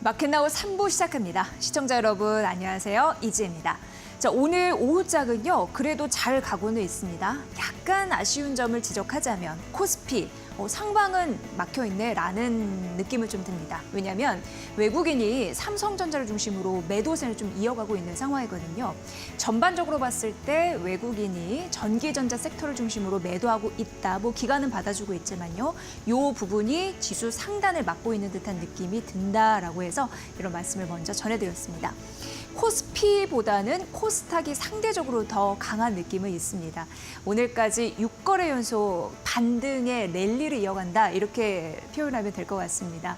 마켓나우 3부 시작합니다. 시청자 여러분 안녕하세요. 이지혜입니다. 자, 오늘 오후장은요. 그래도 잘 가고는 있습니다. 약간 아쉬운 점을 지적하자면 코스피 상방은 막혀있네 라는 느낌을 좀 듭니다. 왜냐하면 외국인이 삼성전자를 중심으로 매도세를 좀 이어가고 있는 상황이거든요. 전반적으로 봤을 때 외국인이 전기전자 섹터를 중심으로 매도하고 있다. 기관은 받아주고 있지만요. 이 부분이 지수 상단을 막고 있는 듯한 느낌이 든다라고 해서 이런 말씀을 먼저 전해드렸습니다. 코스피보다는 코스닥이 상대적으로 더 강한 느낌은 있습니다. 오늘까지 6거래 연속 반등의 랠리를 이어간다 이렇게 표현하면 될 것 같습니다.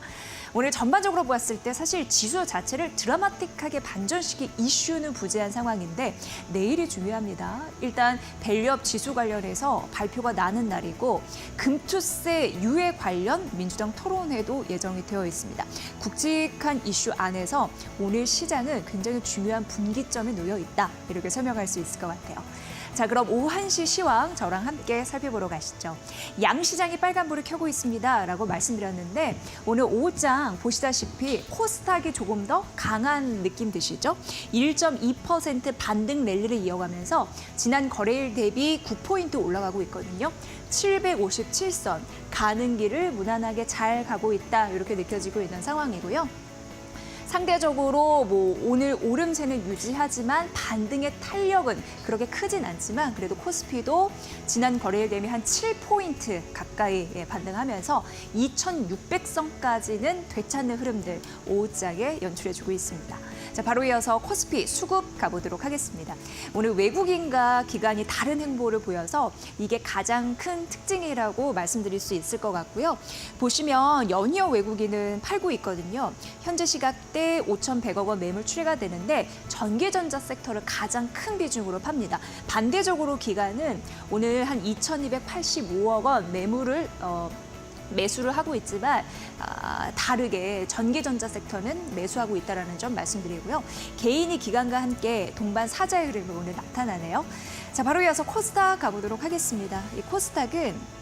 오늘 전반적으로 보았을 때 사실 지수 자체를 드라마틱하게 반전시킬 이슈는 부재한 상황인데 내일이 중요합니다. 일단 밸류업 지수 관련해서 발표가 나는 날이고 금투세 유예 관련 민주당 토론회도 예정이 되어 있습니다. 굵직한 이슈 안에서 오늘 시장은 굉장히 중요한 분기점에 놓여 있다. 이렇게 설명할 수 있을 것 같아요. 자, 그럼 오후 1시 시황 저랑 함께 살펴보러 가시죠. 양시장이 빨간불을 켜고 있습니다 라고 말씀드렸는데 오늘 오후장 보시다시피 코스닥이 조금 더 강한 느낌 드시죠? 1.2% 반등 랠리를 이어가면서 지난 거래일 대비 9포인트 올라가고 있거든요. 757선 가는 길을 무난하게 잘 가고 있다 이렇게 느껴지고 있는 상황이고요. 상대적으로 오늘 오름세는 유지하지만 반등의 탄력은 그렇게 크진 않지만 그래도 코스피도 지난 거래일 대비 한 7포인트 가까이 반등하면서 2,600선까지는 되찾는 흐름들 오후장에 연출해주고 있습니다. 자, 바로 이어서 코스피 수급 가보도록 하겠습니다. 오늘 외국인과 기관이 다른 행보를 보여서 이게 가장 큰 특징이라고 말씀드릴 수 있을 것 같고요. 보시면 연이어 외국인은 팔고 있거든요. 현재 시각대 5,100억 원 매물 추이가 되는데 전기전자 섹터를 가장 큰 비중으로 팝니다. 반대적으로 기관은 오늘 한 2,285억 원 매물을 매수를 하고 있지만 다르게 전기전자 섹터는 매수하고 있다는 점 말씀드리고요. 개인이 기관과 함께 동반 사자의 흐름이 오늘 나타나네요. 자, 바로 이어서 코스닥 가보도록 하겠습니다. 이 코스닥은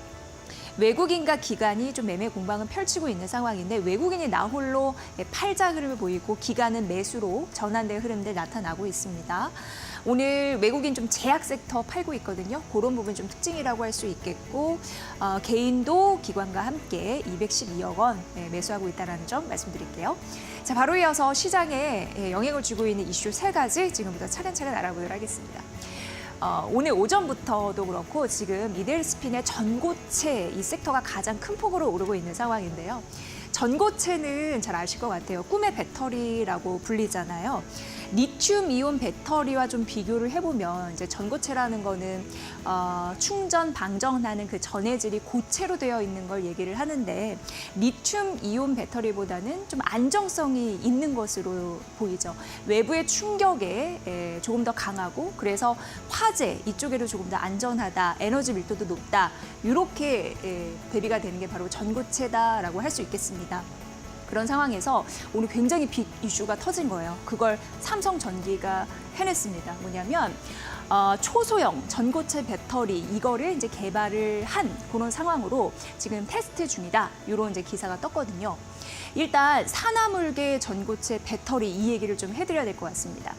외국인과 기관이 좀 매매 공방을 펼치고 있는 상황인데 외국인이 나홀로 팔자 흐름을 보이고 기관은 매수로 전환된 흐름들 나타나고 있습니다. 오늘 외국인 좀 제약 섹터 팔고 있거든요. 그런 부분 좀 특징이라고 할 수 있겠고 개인도 기관과 함께 212억 원 매수하고 있다는 점 말씀드릴게요. 자, 바로 이어서 시장에 영향을 주고 있는 이슈 3가지 지금부터 차근차근 알아보도록 하겠습니다. 오늘 오전부터도 그렇고 지금 이데일스핀의 전고체 이 섹터가 가장 큰 폭으로 오르고 있는 상황인데요. 전고체는 잘 아실 것 같아요. 꿈의 배터리라고 불리잖아요. 리튬 이온 배터리와 좀 비교를 해보면 이제 전고체라는 거는 충전, 방전하는 그 전해질이 고체로 되어 있는 걸 얘기를 하는데 리튬 이온 배터리보다는 좀 안정성이 있는 것으로 보이죠. 외부의 충격에 조금 더 강하고 그래서 화재 이쪽에도 조금 더 안전하다, 에너지 밀도도 높다 이렇게 대비가 되는 게 바로 전고체다라고 할 수 있겠습니다. 그런 상황에서 오늘 굉장히 빅 이슈가 터진 거예요. 그걸 삼성전기가 해냈습니다. 뭐냐면 초소형 전고체 배터리 이거를 이제 개발을 한 그런 상황으로 지금 테스트 중이다. 이런 이제 기사가 떴거든요. 일단 산화물계 전고체 배터리 이 얘기를 좀 해드려야 될 것 같습니다.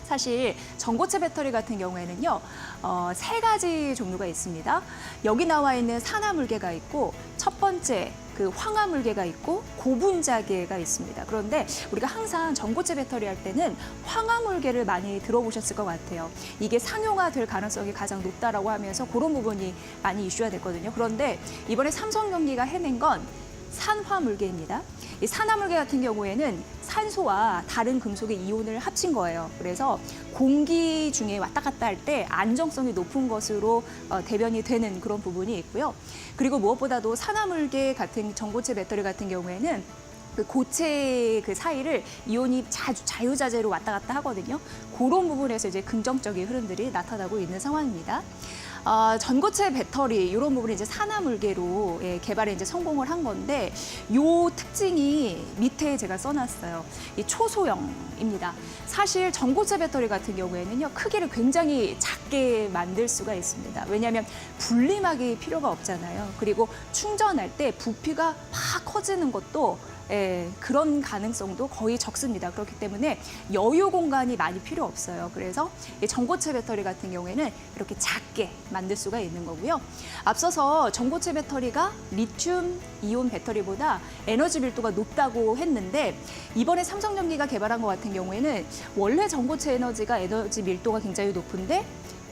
사실 전고체 배터리 같은 경우에는요, 3가지 종류가 있습니다. 여기 나와 있는 산화물계가 있고 첫 번째 그 황화물계가 있고 고분자계가 있습니다. 그런데 우리가 항상 전고체 배터리 할 때는 황화물계를 많이 들어보셨을 것 같아요. 이게 상용화될 가능성이 가장 높다라고 하면서 그런 부분이 많이 이슈가 됐거든요. 그런데 이번에 삼성전기가 해낸 건 산화물계입니다. 이 산화물계 같은 경우에는 산소와 다른 금속의 이온을 합친 거예요. 그래서 공기 중에 왔다 갔다 할 때 안정성이 높은 것으로 대변이 되는 그런 부분이 있고요. 그리고 무엇보다도 산화물계 같은 전고체 배터리 같은 경우에는 그 고체 그 사이를 이온이 자유자재로 왔다 갔다 하거든요. 그런 부분에서 이제 긍정적인 흐름들이 나타나고 있는 상황입니다. 전고체 배터리 이런 부분이 이제 산화물계로 개발에 이제 성공을 한 건데 요 특징이 밑에 제가 써놨어요. 이 초소형입니다. 사실 전고체 배터리 같은 경우에는요 크기를 굉장히 작게 만들 수가 있습니다. 왜냐하면 분리막이 필요가 없잖아요. 그리고 충전할 때 부피가 막 커지는 것도 그런 가능성도 거의 적습니다. 그렇기 때문에 여유 공간이 많이 필요 없어요. 그래서 이 전고체 배터리 같은 경우에는 이렇게 작게 만들 수가 있는 거고요. 앞서서 전고체 배터리가 리튬 이온 배터리보다 에너지 밀도가 높다고 했는데 이번에 삼성전기가 개발한 것 같은 경우에는 원래 전고체 에너지 밀도가 굉장히 높은데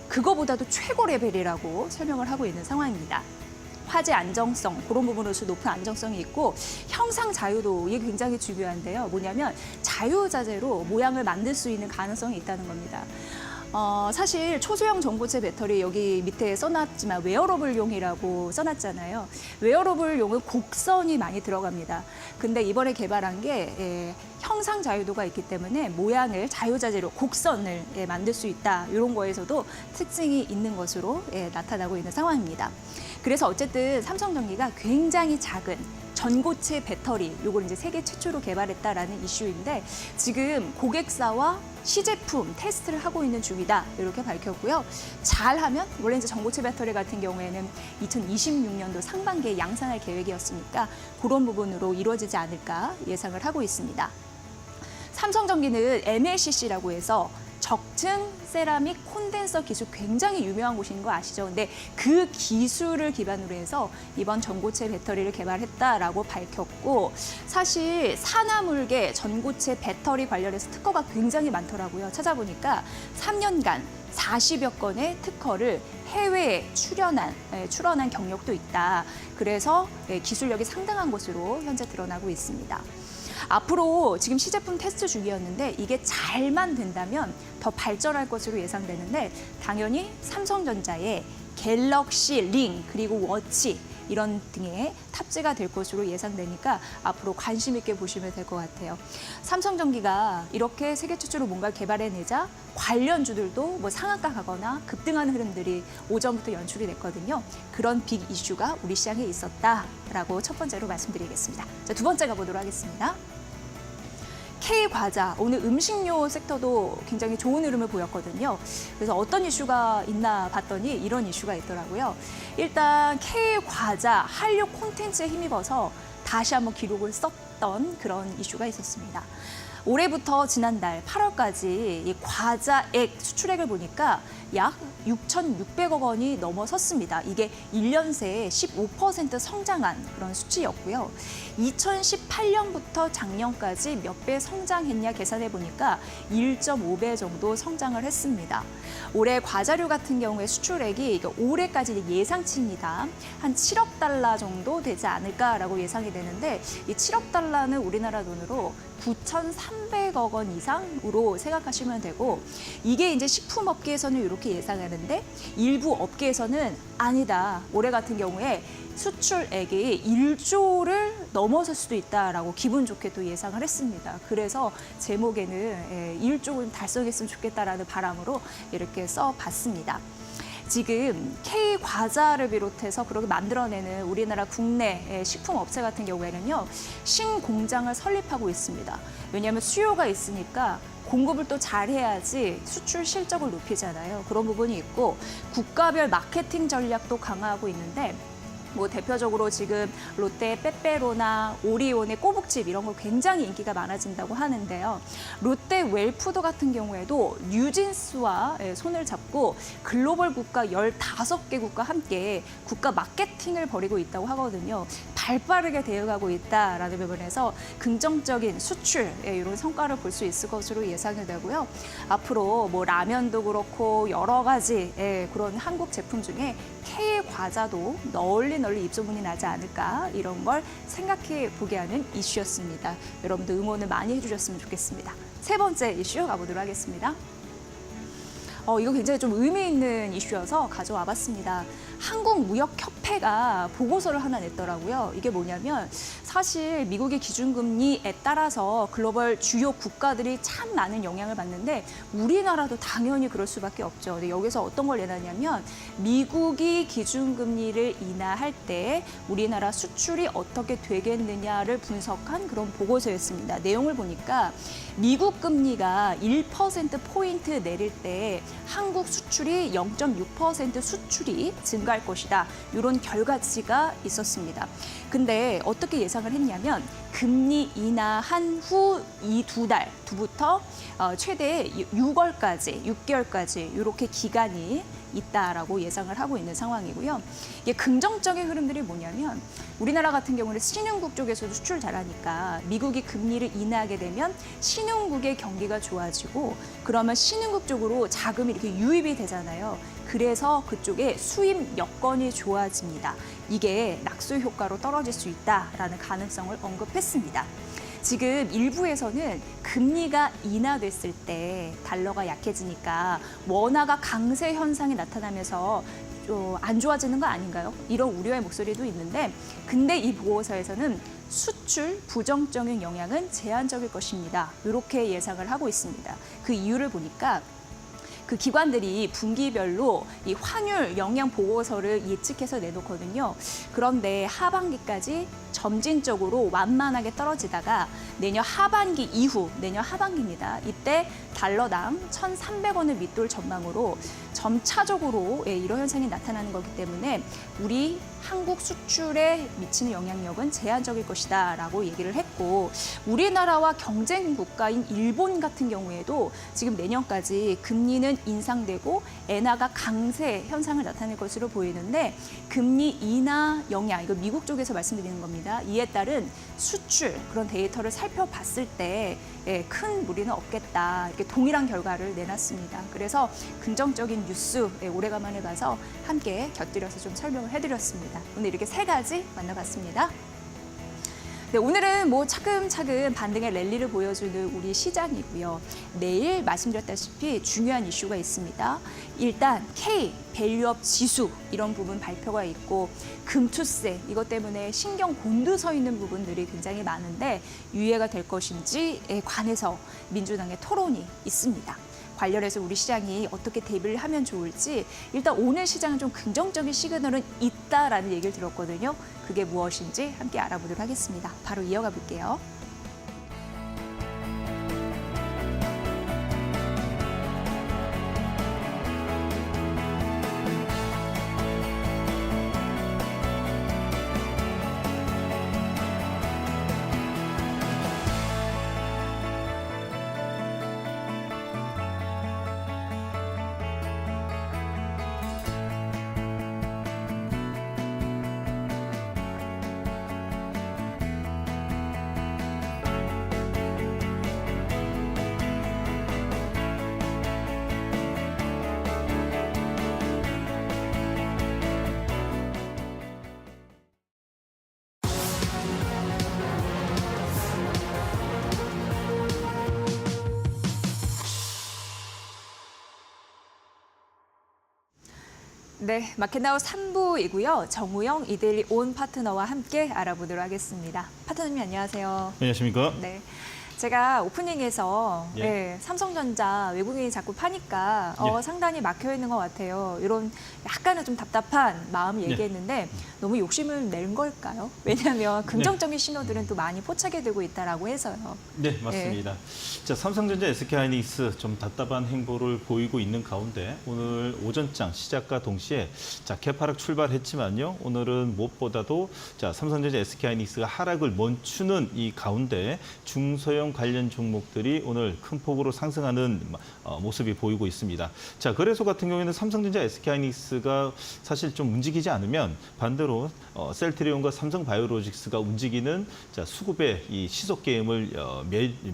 그거보다도 최고 레벨이라고 설명을 하고 있는 상황입니다. 화재 안정성, 그런 부분으로서 높은 안정성이 있고 형상 자유도 이게 굉장히 중요한데요. 뭐냐면 자유자재로 모양을 만들 수 있는 가능성이 있다는 겁니다. 사실 초소형 전고체 배터리 여기 밑에 써놨지만 웨어러블용이라고 써놨잖아요. 웨어러블용은 곡선이 많이 들어갑니다. 근데 이번에 개발한 게 형상 자유도가 있기 때문에 모양을 자유자재로 곡선을 만들 수 있다. 이런 거에서도 특징이 있는 것으로 나타나고 있는 상황입니다. 그래서 어쨌든 삼성전기가 굉장히 작은 전고체 배터리, 요걸 이제 세계 최초로 개발했다라는 이슈인데 지금 고객사와 시제품 테스트를 하고 있는 중이다. 이렇게 밝혔고요. 잘하면 원래 이제 전고체 배터리 같은 경우에는 2026년도 상반기에 양산할 계획이었으니까 그런 부분으로 이루어지지 않을까 예상을 하고 있습니다. 삼성전기는 MLCC라고 해서 적층 세라믹 콘덴서 기술 굉장히 유명한 곳인 거 아시죠? 근데 그 기술을 기반으로 해서 이번 전고체 배터리를 개발했다라고 밝혔고 사실 산화물계 전고체 배터리 관련해서 특허가 굉장히 많더라고요. 찾아보니까 3년간 40여 건의 특허를 해외에 출원한 경력도 있다. 그래서 기술력이 상당한 것으로 현재 드러나고 있습니다. 앞으로 지금 시제품 테스트 중이었는데 이게 잘만 된다면 더 발전할 것으로 예상되는데 당연히 삼성전자의 갤럭시 링 그리고 워치 이런 등에 탑재가 될 것으로 예상되니까 앞으로 관심 있게 보시면 될 것 같아요. 삼성전기가 이렇게 세계 최초로 뭔가를 개발해내자 관련주들도 뭐 상한가 가거나 급등하는 흐름들이 오전부터 연출이 됐거든요. 그런 빅 이슈가 우리 시장에 있었다라고 첫 번째로 말씀드리겠습니다. 자, 두 번째 가보도록 하겠습니다. K과자, 오늘 음식료 섹터도 굉장히 좋은 흐름을 보였거든요. 그래서 어떤 이슈가 있나 봤더니 이런 이슈가 있더라고요. 일단 K과자, 한류 콘텐츠에 힘입어서 다시 한번 기록을 썼던 그런 이슈가 있었습니다. 올해부터 지난달 8월까지 이 과자액 수출액을 보니까 약 6,600억 원이 넘어섰습니다. 이게 1년 새에 15% 성장한 그런 수치였고요. 2018년부터 작년까지 몇 배 성장했냐 계산해 보니까 1.5배 정도 성장을 했습니다. 올해 과자류 같은 경우에 수출액이 올해까지 예상치입니다. 한 7억 달러 정도 되지 않을까라고 예상이 되는데 이 7억 달러는 우리나라 돈으로 9,300억 원 이상으로 생각하시면 되고 이게 이제 식품업계에서는 이렇게 예상하는데 일부 업계에서는 아니다. 올해 같은 경우에 수출액이 1조를 넘어설 수도 있다라고 기분 좋게 또 예상을 했습니다. 그래서 제목에는 1조는 달성했으면 좋겠다라는 바람으로 이렇게 써봤습니다. 지금 K과자를 비롯해서 그렇게 만들어내는 우리나라 국내 식품업체 같은 경우에는요. 신공장을 설립하고 있습니다. 왜냐하면 수요가 있으니까 공급을 또 잘해야지 수출 실적을 높이잖아요. 그런 부분이 있고 국가별 마케팅 전략도 강화하고 있는데 뭐 대표적으로 지금 롯데 빼빼로나 오리온의 꼬북칩 이런 거 굉장히 인기가 많아진다고 하는데요. 롯데 웰푸드 같은 경우에도 뉴진스와 손을 잡고 글로벌 국가 15개국과 함께 국가 마케팅을 벌이고 있다고 하거든요. 발빠르게 대응하고 있다라는 부분에서 긍정적인 수출 이런 성과를 볼 수 있을 것으로 예상이 되고요. 앞으로 뭐 라면도 그렇고 여러 가지 그런 한국 제품 중에 K과자도 널리 입소문이 나지 않을까 이런 걸 생각해 보게 하는 이슈였습니다. 여러분도 응원을 많이 해주셨으면 좋겠습니다. 세 번째 이슈 가보도록 하겠습니다. 이거 굉장히 좀 의미 있는 이슈여서 가져와 봤습니다. 한국무역협회가 보고서를 하나 냈더라고요. 이게 뭐냐면 사실 미국의 기준금리에 따라서 글로벌 주요 국가들이 참 많은 영향을 받는데 우리나라도 당연히 그럴 수밖에 없죠. 근데 여기서 어떤 걸 내놨냐면 미국이 기준금리를 인하할 때 우리나라 수출이 어떻게 되겠느냐를 분석한 그런 보고서였습니다. 내용을 보니까 미국 금리가 1%포인트 내릴 때 한국 수출이 0.6% 수출이 증가할 것이다. 이런 이런 결과치가 있었습니다. 근데 어떻게 예상을 했냐면 금리 인하한 후 이 두 달부터 최대 6개월까지 이렇게 기간이 있다라고 예상을 하고 있는 상황이고요. 이게 긍정적인 흐름들이 뭐냐면 우리나라 같은 경우는 신흥국 쪽에서도 수출 잘하니까 미국이 금리를 인하하게 되면 신흥국의 경기가 좋아지고 그러면 신흥국 쪽으로 자금이 이렇게 유입이 되잖아요. 그래서 그쪽에 수입 여건이 좋아집니다. 이게 낙수 효과로 떨어질 수 있다라는 가능성을 언급했습니다. 지금 일부에서는 금리가 인하됐을 때 달러가 약해지니까 원화가 강세 현상이 나타나면서 좀 안 좋아지는 거 아닌가요? 이런 우려의 목소리도 있는데 근데 이 보고서에서는 수출 부정적인 영향은 제한적일 것입니다. 이렇게 예상을 하고 있습니다. 그 이유를 보니까 그 기관들이 분기별로 이 환율 영향 보고서를 예측해서 내놓거든요. 그런데 하반기까지 점진적으로 완만하게 떨어지다가 내년 하반기 이후, 내년 하반기입니다. 이때 달러당 1,300원을 밑돌 전망으로 점차적으로 이런 현상이 나타나는 거기 때문에 우리 한국 수출에 미치는 영향력은 제한적일 것이다라고 얘기를 했고 우리나라와 경쟁 국가인 일본 같은 경우에도 지금 내년까지 금리는 인상되고 엔화가 강세 현상을 나타낼 것으로 보이는데 금리 인하 영향, 이거 미국 쪽에서 말씀드리는 겁니다. 이에 따른 수출 그런 데이터를 살펴봤을 때 큰 무리는 없겠다. 이렇게 동일한 결과를 내놨습니다. 그래서 긍정적인 뉴스 오래간만에 봐서 함께 곁들여서 좀 설명을 해드렸습니다. 오늘 이렇게 세 가지 만나봤습니다. 네, 오늘은 뭐 차근차근 반등의 랠리를 보여주는 우리 시장이고요. 내일 말씀드렸다시피 중요한 이슈가 있습니다. 일단 K 밸류업 지수 이런 부분 발표가 있고 금투세 이것 때문에 신경 곤두서 있는 부분들이 굉장히 많은데 유예가 될 것인지에 관해서 민주당의 토론이 있습니다. 관련해서 우리 시장이 어떻게 대비를 하면 좋을지 일단 오늘 시장은 좀 긍정적인 시그널은 있다라는 얘기를 들었거든요. 그게 무엇인지 함께 알아보도록 하겠습니다. 바로 이어가 볼게요. 네, 마켓나우 3부이고요. 정우영 이데일리 온 파트너와 함께 알아보도록 하겠습니다. 파트너님 안녕하세요. 안녕하십니까? 네. 제가 오프닝에서 예. 삼성전자 외국인이 자꾸 파니까 예. 상당히 막혀 있는 것 같아요. 이런 약간은 좀 답답한 마음 얘기했는데 너무 욕심을 낸 걸까요? 왜냐하면 긍정적인 신호들은 또 많이 포착이 되고 있다라고 해서요. 네, 맞습니다. 자, 삼성전자, SK하이닉스 좀 답답한 행보를 보이고 있는 가운데 오늘 오전장 시작과 동시에 자, 개파락 출발했지만요. 오늘은 무엇보다도 자, 삼성전자, SK하이닉스가 하락을 멈추는 이 가운데 중소형 관련 종목들이 오늘 큰 폭으로 상승하는 모습이 보이고 있습니다. 자, 거래소 같은 경우에는 삼성전자, SK하이닉스가 사실 좀 움직이지 않으면 반대로 셀트리온과 삼성바이오로직스가 움직이는 자, 수급의 이 시속 게임을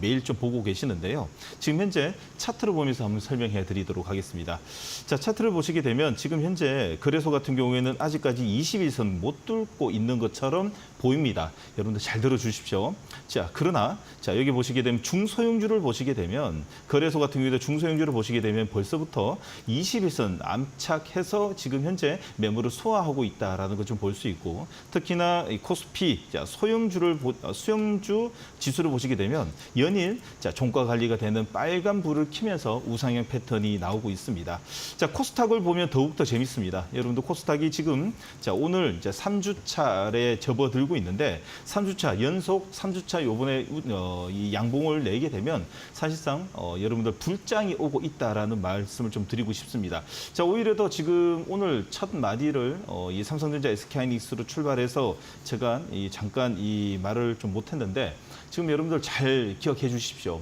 매일 좀 보고 계시는데요. 지금 현재 차트를 보면서 한번 설명해 드리도록 하겠습니다. 자, 차트를 보시게 되면 지금 현재 거래소 같은 경우에는 아직까지 21선 못 뚫고 있는 것처럼 보입니다. 여러분들 잘 들어주십시오. 자, 그러나 자, 여기 보시게 되면 중소형주를 보시게 되면 거래소 같은 경우에도 중소형주를 보시게 되면 벌써부터 21선 안착해서 지금 현재 매물을 소화하고 있다라는 걸 좀 볼 수 있고 특히나 이 코스피 자, 수용주 지수를 보시게 되면 연일 자, 종가 관리가 되는 빨간 불을 켜면서 우상향 패턴이 나오고 있습니다. 자, 코스닥을 보면 더욱더 재밌습니다. 여러분들 코스닥이 지금 자, 오늘 이제 3주차례 접어들고 보이고 있는데 3주차 연속 3주차 요번에 이 양봉을 내게 되면 사실상 여러분들 불장이 오고 있다라는 말씀을 좀 드리고 싶습니다. 자, 오히려 더 지금 오늘 첫 마디를 이 삼성전자 SK하이닉스로 출발해서 제가 잠깐 이 말을 좀 못했는데 지금 여러분들 잘 기억해 주십시오.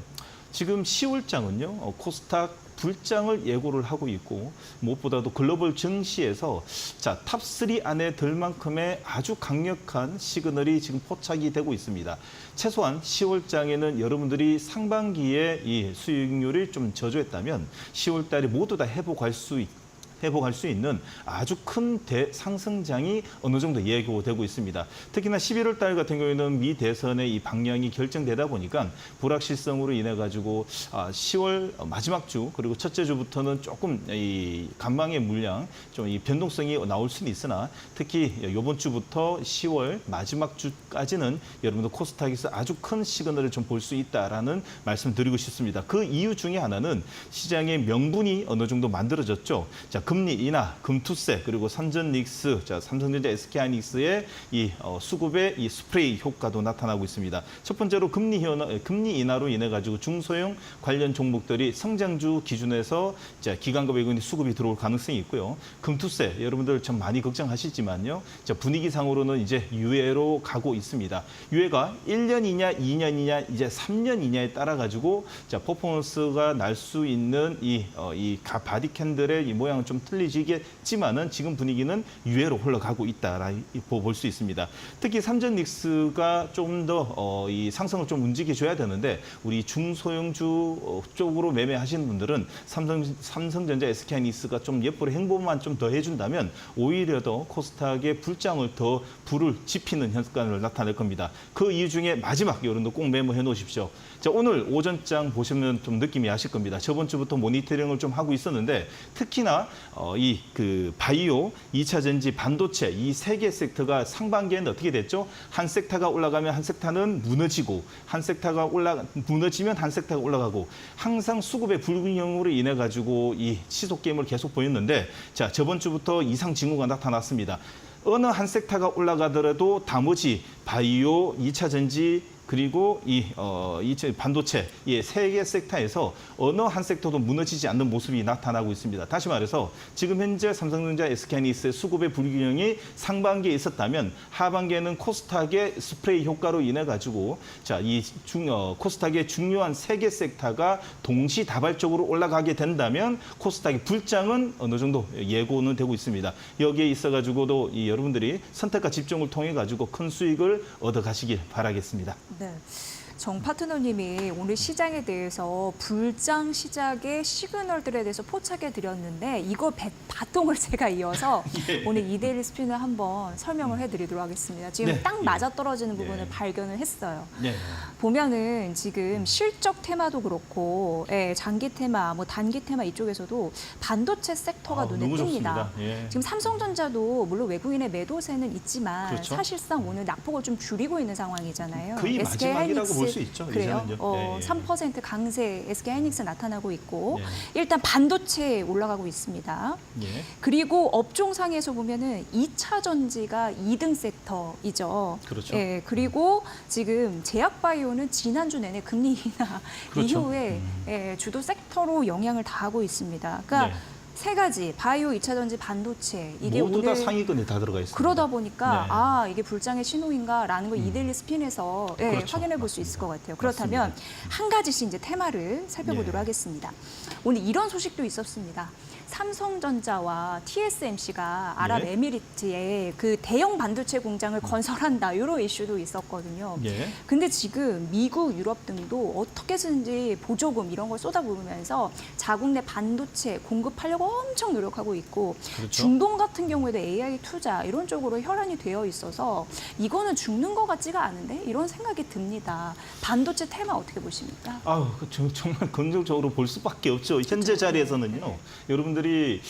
지금 10월장은요, 코스닥 불장을 예고를 하고 있고 무엇보다도 글로벌 증시에서 자, 탑3 안에 들 만큼의 아주 강력한 시그널이 지금 포착이 되고 있습니다. 최소한 10월장에는 여러분들이 상반기에 이 수익률이 좀 저조했다면 10월 달에 모두 다 회복할 수 있는 아주 큰 대상승장이 어느 정도 예고되고 있습니다. 특히나 11월 달 같은 경우에는 미 대선의 이 방향이 결정되다 보니까 불확실성으로 인해 가지고 10월 마지막 주 그리고 첫째 주부터는 조금 이 간망의 물량 좀 이 변동성이 나올 수는 있으나 특히 이번 주부터 10월 마지막 주까지는 여러분들 코스닥에서 아주 큰 시그널을 좀 볼 수 있다라는 말씀드리고 싶습니다. 그 이유 중에 하나는 시장의 명분이 어느 정도 만들어졌죠. 자, 금리 인하, 금투세 그리고 삼전닉스, 자, 삼성전자 SK하이닉스의 이 수급의 이 스프레이 효과도 나타나고 있습니다. 첫 번째로 금리 인하로 인해 가지고 중소형 관련 종목들이 성장주 기준에서 자, 기관과 외국인 수급이 들어올 가능성이 있고요. 금투세 여러분들 참 많이 걱정하시지만요. 자, 분위기상으로는 이제 유예로 가고 있습니다. 유예가 1년이냐, 2년이냐, 이제 3년이냐에 따라 가지고 자, 퍼포먼스가 날 수 있는 이 바디 캔들의 이 모양은 좀 틀리지겠지만은 지금 분위기는 유예로 흘러가고 있다라고 볼 수 있습니다. 특히 삼전닉스가 좀 더 이 상승을 좀 움직여줘야 되는데 우리 중소형주 쪽으로 매매하시는 분들은 삼성전자 SK하이닉스가 좀 예쁘게 행보만 좀 더 해준다면 오히려 더 코스닥의 불장을 더 불을 지피는 현상을 나타낼 겁니다. 그 이유 중에 마지막 여러분도 꼭 메모해 놓으십시오. 자, 오늘 오전장 보시면 좀 느낌이 아실 겁니다. 저번 주부터 모니터링을 좀 하고 있었는데 특히나 이 바이오, 2차 전지, 반도체 이 세 개 섹터가 상반기에는 어떻게 됐죠? 한 섹터가 올라가면 한 섹터는 무너지고 한 섹터가 무너지면 한 섹터가 올라가고 항상 수급의 불균형으로 인해 가지고 이 시속 게임을 계속 보였는데 자, 저번 주부터 이상 징후가 나타났습니다. 어느 한 섹터가 올라가더라도 나머지 바이오, 2차 전지 그리고 이 반도체 이 세 개 섹터에서 어느 한 섹터도 무너지지 않는 모습이 나타나고 있습니다. 다시 말해서 지금 현재 삼성전자 SK하이닉스의 수급의 불균형이 상반기에 있었다면 하반기에는 코스닥의 스프레이 효과로 인해 가지고 자, 코스닥의 중요한 세 개 섹터가 동시다발적으로 올라가게 된다면 코스닥의 불장은 어느 정도 예고는 되고 있습니다. 여기에 있어 가지고도 이 여러분들이 선택과 집중을 통해 가지고 큰 수익을 얻어 가시길 바라겠습니다. 네. 정 파트너님이 오늘 시장에 대해서 불장 시작의 시그널들에 대해서 포착해 드렸는데 이거 바통을 제가 이어서 예. 오늘 이데일리 스피너 한번 설명을 해드리도록 하겠습니다. 지금 네. 딱 맞아떨어지는 부분을 예. 발견을 했어요. 네. 보면은 지금 실적 테마도 그렇고 장기 테마, 뭐 단기 테마 이쪽에서도 반도체 sek터가 눈에 너무 띕니다. 좋습니다. 예. 지금 삼성전자도 물론 외국인의 매도세는 있지만 그렇죠. 사실상 오늘 낙폭을 좀 줄이고 있는 상황이잖아요. 거의 마지막이라고 볼 수 있죠. 그래요? 이제는요. 예. 3% 강세 SK하이닉스 나타나고 있고 예. 일단 반도체 올라가고 있습니다. 예. 그리고 업종상에서 보면은 2차 전지가 2등 섹터이죠. 그렇죠. 예, 그리고 지금 제약바이오는 지난주 내내 금리 인하 그렇죠. 이후에 주도 섹터로 영향을 다하고 있습니다. 그러니까 네. 세 가지 바이오, 2차 전지, 반도체 이게 모두 오늘 다 상위권에 다 들어가 있습니다. 그러다 보니까 네. 이게 불장의 신호인가라는 걸 이데일리 스핀에서 그렇죠. 확인해 볼 수 있을 것 같아요. 그렇다면 한 가지씩 이제 테마를 살펴보도록 네. 하겠습니다. 오늘 이런 소식도 있었습니다. 삼성전자와 TSMC가 아랍에미리트에 그 대형 반도체 공장을 건설한다 이런 이슈도 있었거든요. 예. 근데 지금 미국, 유럽 등도 어떻게든지 보조금 이런 걸 쏟아부으면서 자국 내 반도체 공급하려고 엄청 노력하고 있고 그렇죠. 중동 같은 경우에도 AI 투자 이런 쪽으로 혈안이 되어 있어서 이거는 죽는 것 같지가 않은데 이런 생각이 듭니다. 반도체 테마 어떻게 보십니까? 정말 긍정적으로 볼 수밖에 없죠. 현재 자리에서는요. 여러분들이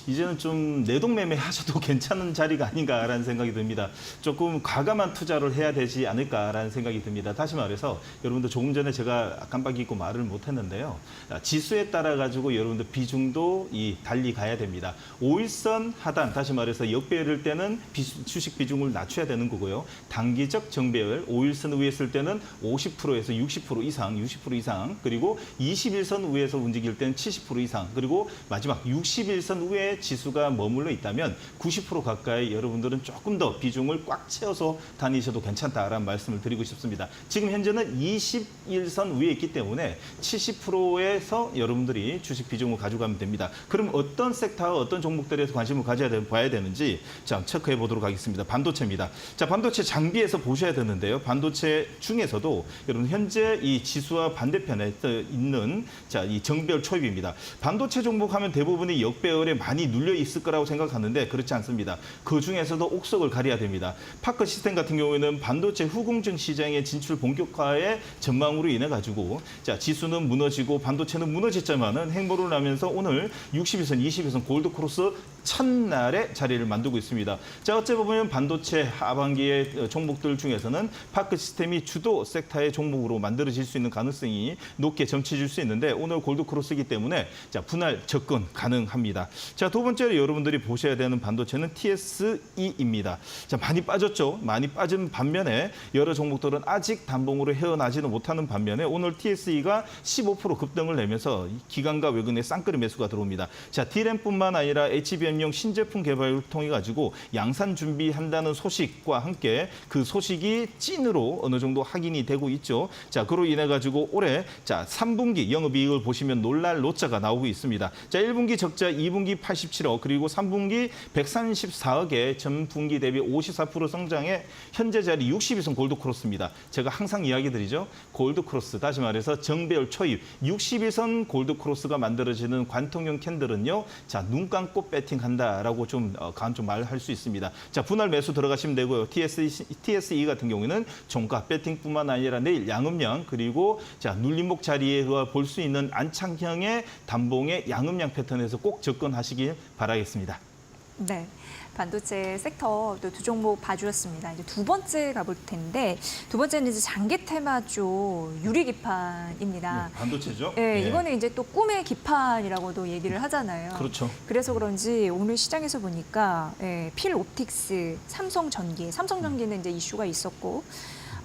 이제는 좀 내동매매 하셔도 괜찮은 자리가 아닌가라는 생각이 듭니다. 조금 과감한 투자를 해야 되지 않을까라는 생각이 듭니다. 다시 말해서 여러분들 조금 전에 제가 깜빡 잊고 말을 못했는데요. 지수에 따라 가지고 여러분들 비중도 이 달리 가야 됩니다. 5일선 하단, 다시 말해서 역배열일 때는 주식 비중을 낮춰야 되는 거고요. 단기적 정배열, 5일선 위에 있을 때는 50%에서 60% 이상, 그리고 21선 위에서 움직일 때는 70% 이상, 그리고 마지막 61선 위에 지수가 머물러 있다면 90% 가까이 여러분들은 조금 더 비중을 꽉 채워서 다니셔도 괜찮다라는 말씀을 드리고 싶습니다. 지금 현재는 21선 위에 있기 때문에 70%에서 여러분들이 주식 비중을 가져가면 됩니다. 그럼 어떤 섹터와 어떤 종목들에서 관심을 봐야 되는지 자, 체크해 보도록 하겠습니다. 반도체입니다. 자, 반도체 장비에서 보셔야 되는데요. 반도체 중에서도 여러분 현재 이 지수와 반대편에 있는 자, 이 정배열 초입입니다. 반도체 종목 하면 대부분이 역배열에 많이 눌려 있을 거라고 생각하는데 그렇지 않습니다. 그 중에서도 옥석을 가려야 됩니다. 파크 시스템 같은 경우에는 반도체 후공정 시장의 진출 본격화의 전망으로 인해 가지고 자, 지수는 무너지고 반도체는 무너졌지만은 행보를 하면서 오늘 60일선, 20일선 골드 크로스 첫날에 자리를 만들고 있습니다. 자, 어째 보면 반도체 하반기의 종목들 중에서는 파크 시스템이 주도 섹터의 종목으로 만들어질 수 있는 가능성이 높게 점치질 수 있는데 오늘 골드 크로스이기 때문에 자, 분할 접근 가능합니다. 자, 두 번째로 여러분들이 보셔야 되는 반도체는 TSE입니다. 자, 많이 빠졌죠. 많이 빠진 반면에 여러 종목들은 아직 단봉으로 헤어나지는 못하는 반면에 오늘 TSE가 15% 급등을 내면서 기관과 외국인의 쌍끌이 매수가 들어옵니다. 자, D램뿐만 아니라 HBM용 신제품 개발을 통해 가지고 양산 준비한다는 소식과 함께 그 소식이 찐으로 어느 정도 확인이 되고 있죠. 자, 그로 인해 가지고 올해 자, 3분기 영업이익을 보시면 놀랄 노자가 나오고 있습니다. 자, 1분기 적자 2분기 87억 그리고 3분기 134억에 전 분기 대비 54% 성장해 현재 자리 60일선 골드 크로스입니다. 제가 항상 이야기 드리죠. 골드 크로스, 다시 말해서 정배열 초입 60일선 골드 크로스가 만들어지는 관통형 캔들은요. 자, 눈 감고 배팅한다라고 좀 말할 수 있습니다. 자, 분할 매수 들어가시면 되고요. TSE 같은 경우에는 종가 배팅뿐만 아니라 내일 양음양 그리고 자, 눌림목 자리에 볼 수 있는 안착형의 단봉의 양음양 패턴에서 꼭 접근하시길 바라겠습니다. 네. 반도체 섹터 또 두 종목 봐주셨습니다. 이제 두 번째 가볼 텐데 두 번째는 이제 장기 테마주 유리 기판입니다. 네, 반도체죠? 네, 네. 이거는 이제 또 꿈의 기판이라고도 얘기를 하잖아요. 그렇죠. 그래서 그런지 오늘 시장에서 보니까 필 옵틱스, 삼성전기는 이제 이슈가 있었고.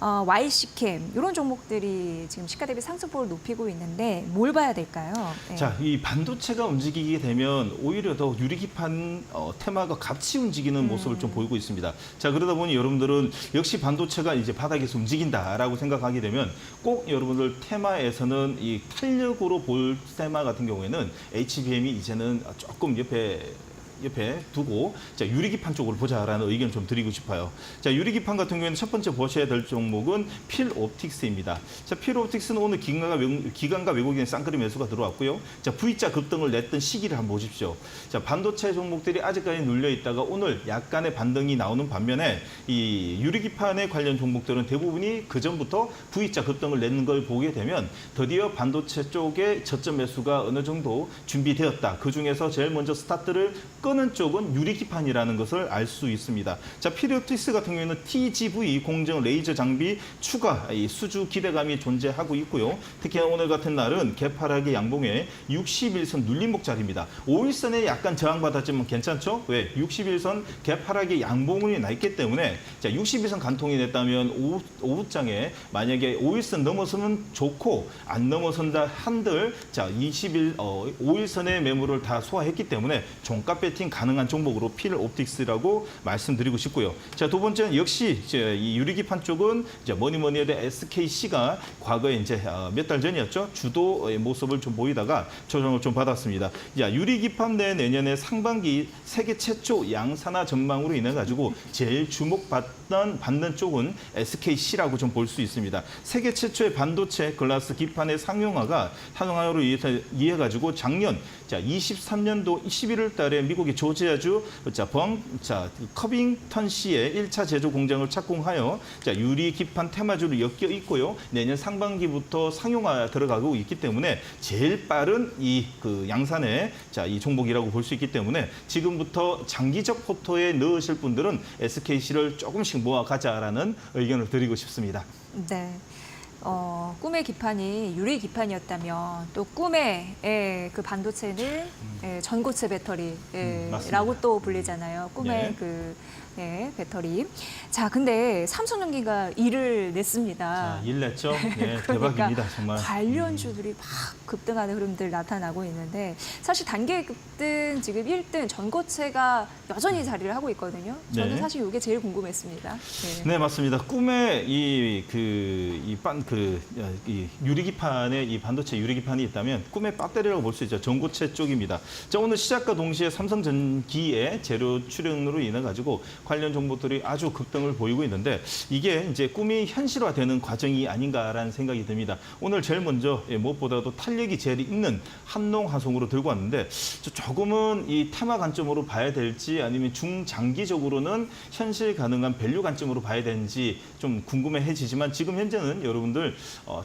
YC캠 이런 종목들이 지금 시가 대비 상승폭을 높이고 있는데 뭘 봐야 될까요? 네. 자, 이 반도체가 움직이게 되면 오히려 더 유리기판 테마가 같이 움직이는 모습을 좀 보이고 있습니다. 자, 그러다 보니 여러분들은 역시 반도체가 이제 바닥에서 움직인다라고 생각하게 되면 꼭 여러분들 테마에서는 이 탄력으로 볼 테마 같은 경우에는 HBM이 이제는 조금 옆에 두고 자, 유리기판 쪽으로 보자라는 의견 좀 드리고 싶어요. 자, 유리기판 같은 경우에는 첫 번째 보셔야 될 종목은 필옵틱스입니다. 자, 필옵틱스는 오늘 기관과 외국인의 쌍끌이 매수가 들어왔고요. 자, V자 급등을 냈던 시기를 한번 보십시오. 자, 반도체 종목들이 아직까지 눌려 있다가 오늘 약간의 반등이 나오는 반면에 이 유리기판에 관련 종목들은 대부분이 그 전부터 V자 급등을 내는 걸 보게 되면 드디어 반도체 쪽에 저점 매수가 어느 정도 준비되었다. 그 중에서 제일 먼저 스타트를 끄는 쪽은 유리기판이라는 것을 알 수 있습니다. 자, 필옵틱스 같은 경우에는 TGV 공정 레이저 장비 추가 수주 기대감이 존재하고 있고요. 특히 오늘 같은 날은 개파락의 양봉에 60일선 눌림목 자리입니다. 5일선에 약간 저항받았지만 괜찮죠? 왜? 60일선 개파락의 양봉이 나 있기 때문에 자, 60일선 간통이 됐다면 오후장에 만약에 5일선 넘어서면 좋고 안 넘어선다 한들 자, 5일선의 매물을 다 소화했기 때문에 종가 배팅 가능한 종목으로 필옵틱스라고 말씀드리고 싶고요. 자, 두 번째는 역시 이제 이 유리기판 쪽은 이제 뭐니 해도 SKC가 과거에 이제 몇 달 전이었죠. 주도의 모습을 좀 보이다가 조정을 좀 받았습니다. 자, 유리기판 내 내년에 상반기 세계 최초 양산화 전망으로 인해 가지고 제일 주목받는 쪽은 SKC라고 좀 볼 수 있습니다. 세계 최초의 반도체 글라스 기판의 상용화로 이해 가지고 작년 자, 23년도 11월 달에 미국의 조지아주 커빙턴시의 1차 제조 공장을 착공하여 자, 유리 기판 테마주를 엮여 있고요. 내년 상반기부터 상용화 들어가고 있기 때문에 제일 빠른 이 양산의 자, 이 종목이라고 볼 수 있기 때문에 지금부터 장기적 포토에 넣으실 분들은 SKC를 조금씩 모아가자라는 의견을 드리고 싶습니다. 네. 꿈의 기판이 유리 기판이었다면 또 꿈의 그 반도체는 전고체 배터리라고 맞습니다. 또 불리잖아요. 꿈의 네. 배터리. 자, 근데 삼성전기가 일을 냈습니다. 자, 일 냈죠? 네, 그러니까 대박입니다, 정말. 관련주들이 막 급등하는 흐름들 나타나고 있는데 사실 단계 급등 지금 1등 전고체가 여전히 자리를 하고 있거든요. 저는 네. 사실 이게 제일 궁금했습니다. 네, 맞습니다. 꿈에 이 유리기판에 이 반도체 유리기판이 있다면 꿈의 배터리라고 볼 수 있죠. 전고체 쪽입니다. 자, 오늘 시작과 동시에 삼성전기의 재료 출현으로 인해 가지고 관련 종목들이 아주 급등을 보이고 있는데 이게 이제 꿈이 현실화되는 과정이 아닌가라는 생각이 듭니다. 오늘 제일 먼저 무엇보다도 탄력이 제일 있는 한농화성으로 들고 왔는데 조금은 이 테마 관점으로 봐야 될지 아니면 중장기적으로는 현실 가능한 밸류 관점으로 봐야 되는지 좀 궁금해지지만 지금 현재는 여러분들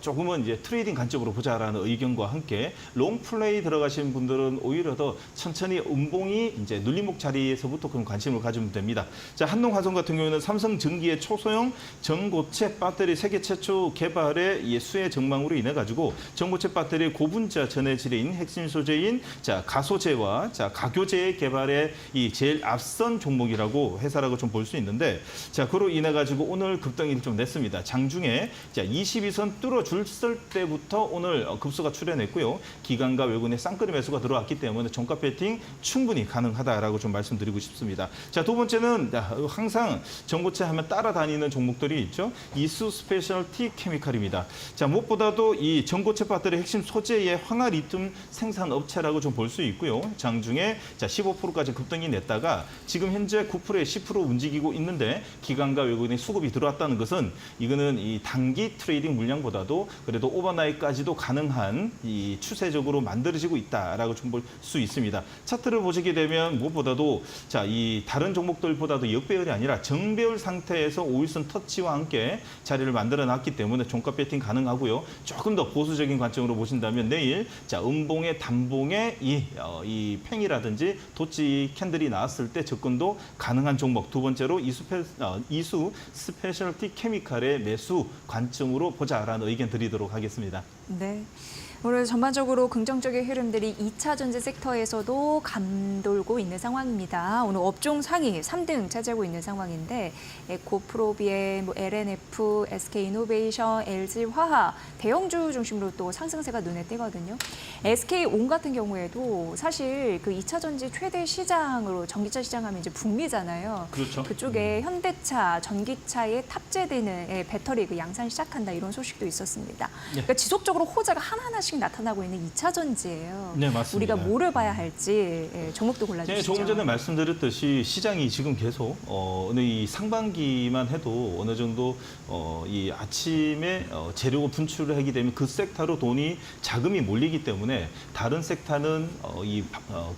조금은 이제 트레이딩 관점으로 보자라는 의견과 함께 롱플레이 들어가신 분들은 오히려 더 천천히 음봉이 이제 눌림목 자리에서부터 그런 관심을 가지면 됩니다. 자, 한농화성 같은 경우는 삼성전기의 초소형 전고체 배터리 세계 최초 개발의 수혜 정망으로 인해 가지고 전고체 배터리의 고분자 전해질인 핵심 소재인 가소재와 가교재의 개발에 이 제일 앞선 종목이라고 회사라고 좀 볼 수 있는데 자, 그로 인해 가지고 오늘 급등을 좀 냈습니다. 장중에 22선 뚫어줄 때부터 오늘 급소가 출현했고요. 기관과 외국인의 쌍끌이 매수가 들어왔기 때문에 종가 배팅 충분히 가능하다라고 좀 말씀드리고 싶습니다. 자, 두 번째는 항상 전고체 하면 따라다니는 종목들이 있죠. 이수 스페셜티 케미칼입니다. 자, 무엇보다도 이 전고체 배터리 핵심 소재의 황화 리튬 생산 업체라고 좀 볼 수 있고요. 장중에 15%까지 급등이 냈다가 지금 현재 9%에 10% 움직이고 있는데 기관과 외국인의 수급이 들어왔다는 것은 이거는 이 단기 트레이딩 물량보다도 그래도 오버나잇까지도 가능한 이 추세적으로 만들어지고 있다라고 좀 볼 수 있습니다. 차트를 보시게 되면 무엇보다도 이 다른 종목들보다도 역배열이 아니라 정배열 상태에서 5일선 터치와 함께 자리를 만들어 놨기 때문에 종가 배팅 가능하고요. 조금 더 보수적인 관점으로 보신다면 내일 음봉의 단봉의 이 팽이라든지 도치 캔들이 나왔을 때 접근도 가능한 종목. 두 번째로 이수 스페셜티 케미칼의 매수 관점으로 보자라는 의견 드리도록 하겠습니다. 네. 오늘 전반적으로 긍정적인 흐름들이 2차 전지 섹터에서도 감돌고 있는 상황입니다. 오늘 업종 상위 3등 차지하고 있는 상황인데 에코프로비엠, LNF, SK이노베이션, LG화학 대형주 중심으로 또 상승세가 눈에 띄거든요. SK온 같은 경우에도 사실 그 2차 전지 최대 시장으로 전기차 시장하면 이제 북미잖아요. 그렇죠. 그쪽에 현대차, 전기차에 탑재되는 배터리 그 양산 시작한다 이런 소식도 있었습니다. 그러니까 지속적으로 호재가 하나하나씩 나타나고 있는 2차 전지예요. 네, 맞습니다. 우리가 뭐를 봐야 할지 종목도 골라주시죠. 네, 조금 전에 말씀드렸듯이 시장이 지금 계속 이 상반기만 해도 어느 정도 이 아침에 재료가 분출을 하게 되면 그 섹터로 돈이 자금이 몰리기 때문에 다른 섹터는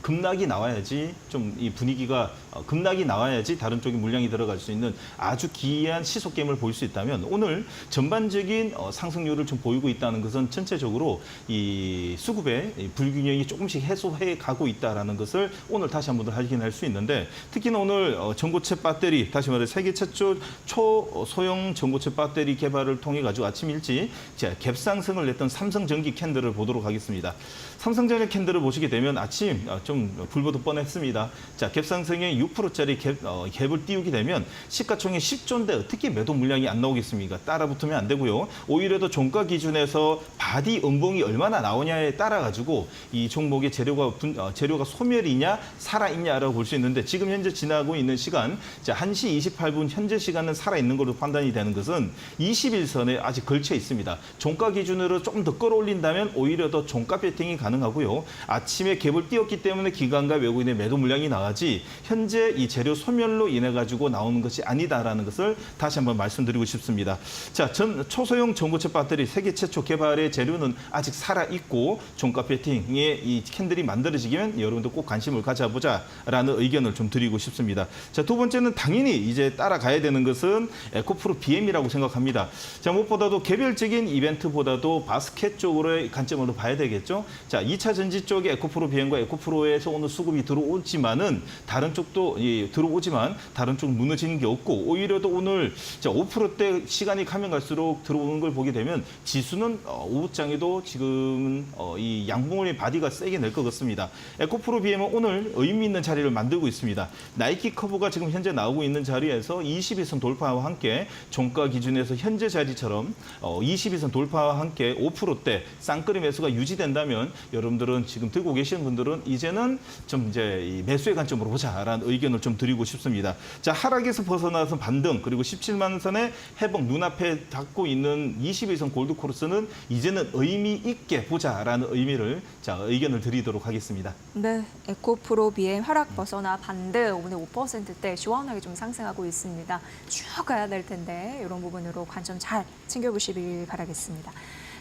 급락이 나와야지 좀 이 분위기가 급락이 나와야지 다른 쪽에 물량이 들어갈 수 있는 아주 기이한 시속 게임을 볼 수 있다면 오늘 전반적인 상승률을 좀 보이고 있다는 것은 전체적으로 이 수급의 불균형이 조금씩 해소해 가고 있다는 것을 오늘 다시 한번 확인할 수 있는데 특히나 오늘 전고체 배터리 다시 말해 세계 최초 초소형 전고체 배터리 개발을 통해 가지고 아침 일찍 갭상승을 냈던 삼성전기 캔들을 보도록 하겠습니다. 삼성전기 캔들을 보시게 되면 아침 좀 불보듯 뻔했습니다. 자, 갭상승에 6%짜리 갭을 띄우게 되면 시가총액 10조인데 어떻게 매도 물량이 안 나오겠습니까? 따라 붙으면 안 되고요. 오히려 더 종가 기준에서 바디 음봉이 얼마나 나오냐에 따라 가지고 이 종목의 재료가 소멸이냐 살아있냐라고 볼 수 있는데 지금 현재 지나고 있는 시간 1시 28분 현재 시간은 살아있는 걸로 판단이 되는 것은 21선에 아직 걸쳐 있습니다. 종가 기준으로 조금 더 끌어올린다면 오히려 더 종가 배팅이 가능하고요. 아침에 갭을 띄웠기 때문에 기관과 외국인의 매도 물량이 나가지 현재 이 재료 소멸로 인해 가지고 나오는 것이 아니다라는 것을 다시 한번 말씀드리고 싶습니다. 자, 초소형 전고체 배터리 세계 최초 개발의 종가의 재료는 아직 살아있고 종가 배팅에 이 캔들이 만들어지면 여러분들 꼭 관심을 가져보자라는 의견을 좀 드리고 싶습니다. 자, 두 번째는 당연히 이제 따라가야 되는 것은 에코프로 BM이라고 생각합니다. 자, 무엇보다도 개별적인 이벤트보다도 바스켓 쪽으로의 관점으로 봐야 되겠죠. 자, 2차 전지 쪽에 에코프로 BM과 에코프로에서 오늘 수급이 들어오지만 다른 쪽도 들어오지만 다른 쪽 무너지는 게 없고 오히려 또 오늘 5%대 시간이 가면 갈수록 들어오는 걸 보게 되면 지수는 오후장에도 지금 이 양봉의 바디가 세게 낼 것 같습니다. 에코프로 BM은 오늘 의미 있는 자리를 만들고 있습니다. 나이키 커브가 지금 현재 나오고 있는 자리에서 22선 돌파와 함께 종가 기준에서 현재 자리처럼 22선 돌파와 함께 5%대 쌍끌이 매수가 유지된다면 여러분들은 지금 들고 계시는 분들은 이제는 좀 이제 이 매수의 관점으로 보자라는 의견을 좀 드리고 싶습니다. 자, 하락에서 벗어나서 반등 그리고 17만 선의 회복 눈앞에 닿고 있는 22선 골드 코러스는 이제는 의미 있게 보자라는 의미를 의견을 드리도록 하겠습니다. 네, 에코프로 BM 하락 벗어나 반등 오늘 5%대 시원하게 좀 상승하고 있습니다. 쭉 가야 될 텐데 이런 부분으로 관점 잘 챙겨보시길 바라겠습니다.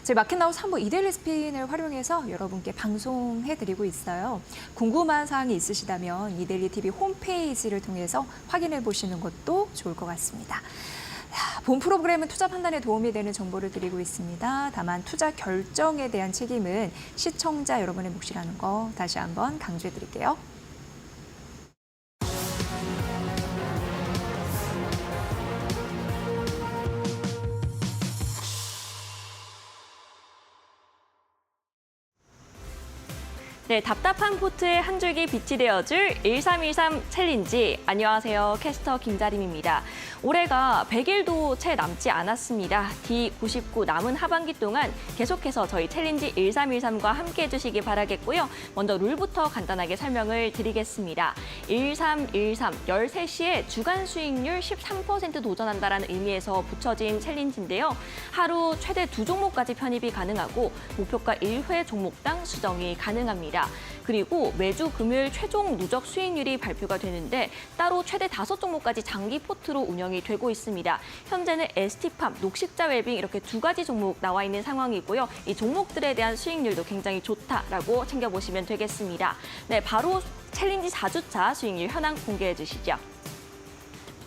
저희 마켓나우스 한번 이데일리 스핀을 활용해서 여러분께 방송해드리고 있어요. 궁금한 사항이 있으시다면 이데일리 TV 홈페이지를 통해서 확인해 보시는 것도 좋을 것 같습니다. 본 프로그램은 투자 판단에 도움이 되는 정보를 드리고 있습니다. 다만 투자 결정에 대한 책임은 시청자 여러분의 몫이라는 거 다시 한번 강조해 드릴게요. 네, 답답한 포트에 한 줄기 빛이 되어줄 1313 챌린지. 안녕하세요. 캐스터 김자림입니다. 올해가 100일도 채 남지 않았습니다. D99 남은 하반기 동안 계속해서 저희 챌린지 1313과 함께 해주시기 바라겠고요. 먼저 룰부터 간단하게 설명을 드리겠습니다. 1313, 13시에 주간 수익률 13% 도전한다라는 의미에서 붙여진 챌린지인데요. 하루 최대 2종목까지 편입이 가능하고 목표가 1회 종목당 수정이 가능합니다. 그리고 매주 금요일 최종 누적 수익률이 발표가 되는데 따로 최대 5종목까지 장기 포트로 운영이 되고 있습니다. 현재는 ST팜, 녹십자 웰빙 이렇게 2가지 종목 나와 있는 상황이고요. 이 종목들에 대한 수익률도 굉장히 좋다라고 챙겨보시면 되겠습니다. 네, 바로 챌린지 4주차 수익률 현황 공개해 주시죠.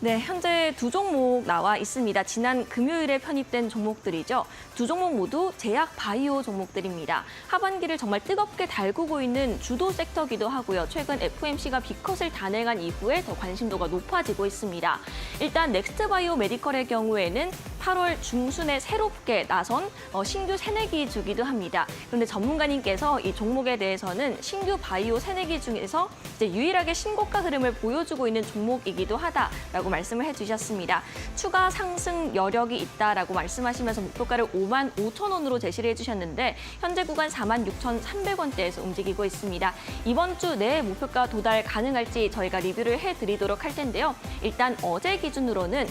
네, 현재 2종목 나와 있습니다. 지난 금요일에 편입된 종목들이죠. 2종목 모두 제약 바이오 종목들입니다. 하반기를 정말 뜨겁게 달구고 있는 주도 섹터기도 하고요. 최근 FOMC가 B컷을 단행한 이후에 더 관심도가 높아지고 있습니다. 일단 넥스트 바이오 메디컬의 경우에는 8월 중순에 새롭게 나선 신규 새내기 주기도 합니다. 그런데 전문가님께서 이 종목에 대해서는 신규 바이오 새내기 중에서 이제 유일하게 신고가 흐름을 보여주고 있는 종목이기도 하다라고 말씀을 해주셨습니다. 추가 상승 여력이 있다라고 말씀하시면서 목표가를 55,000원으로 제시를 해주셨는데 현재 구간 46,300원대에서 움직이고 있습니다. 이번 주 내에 목표가 도달 가능할지 저희가 리뷰를 해드리도록 할 텐데요. 일단 어제 기준으로는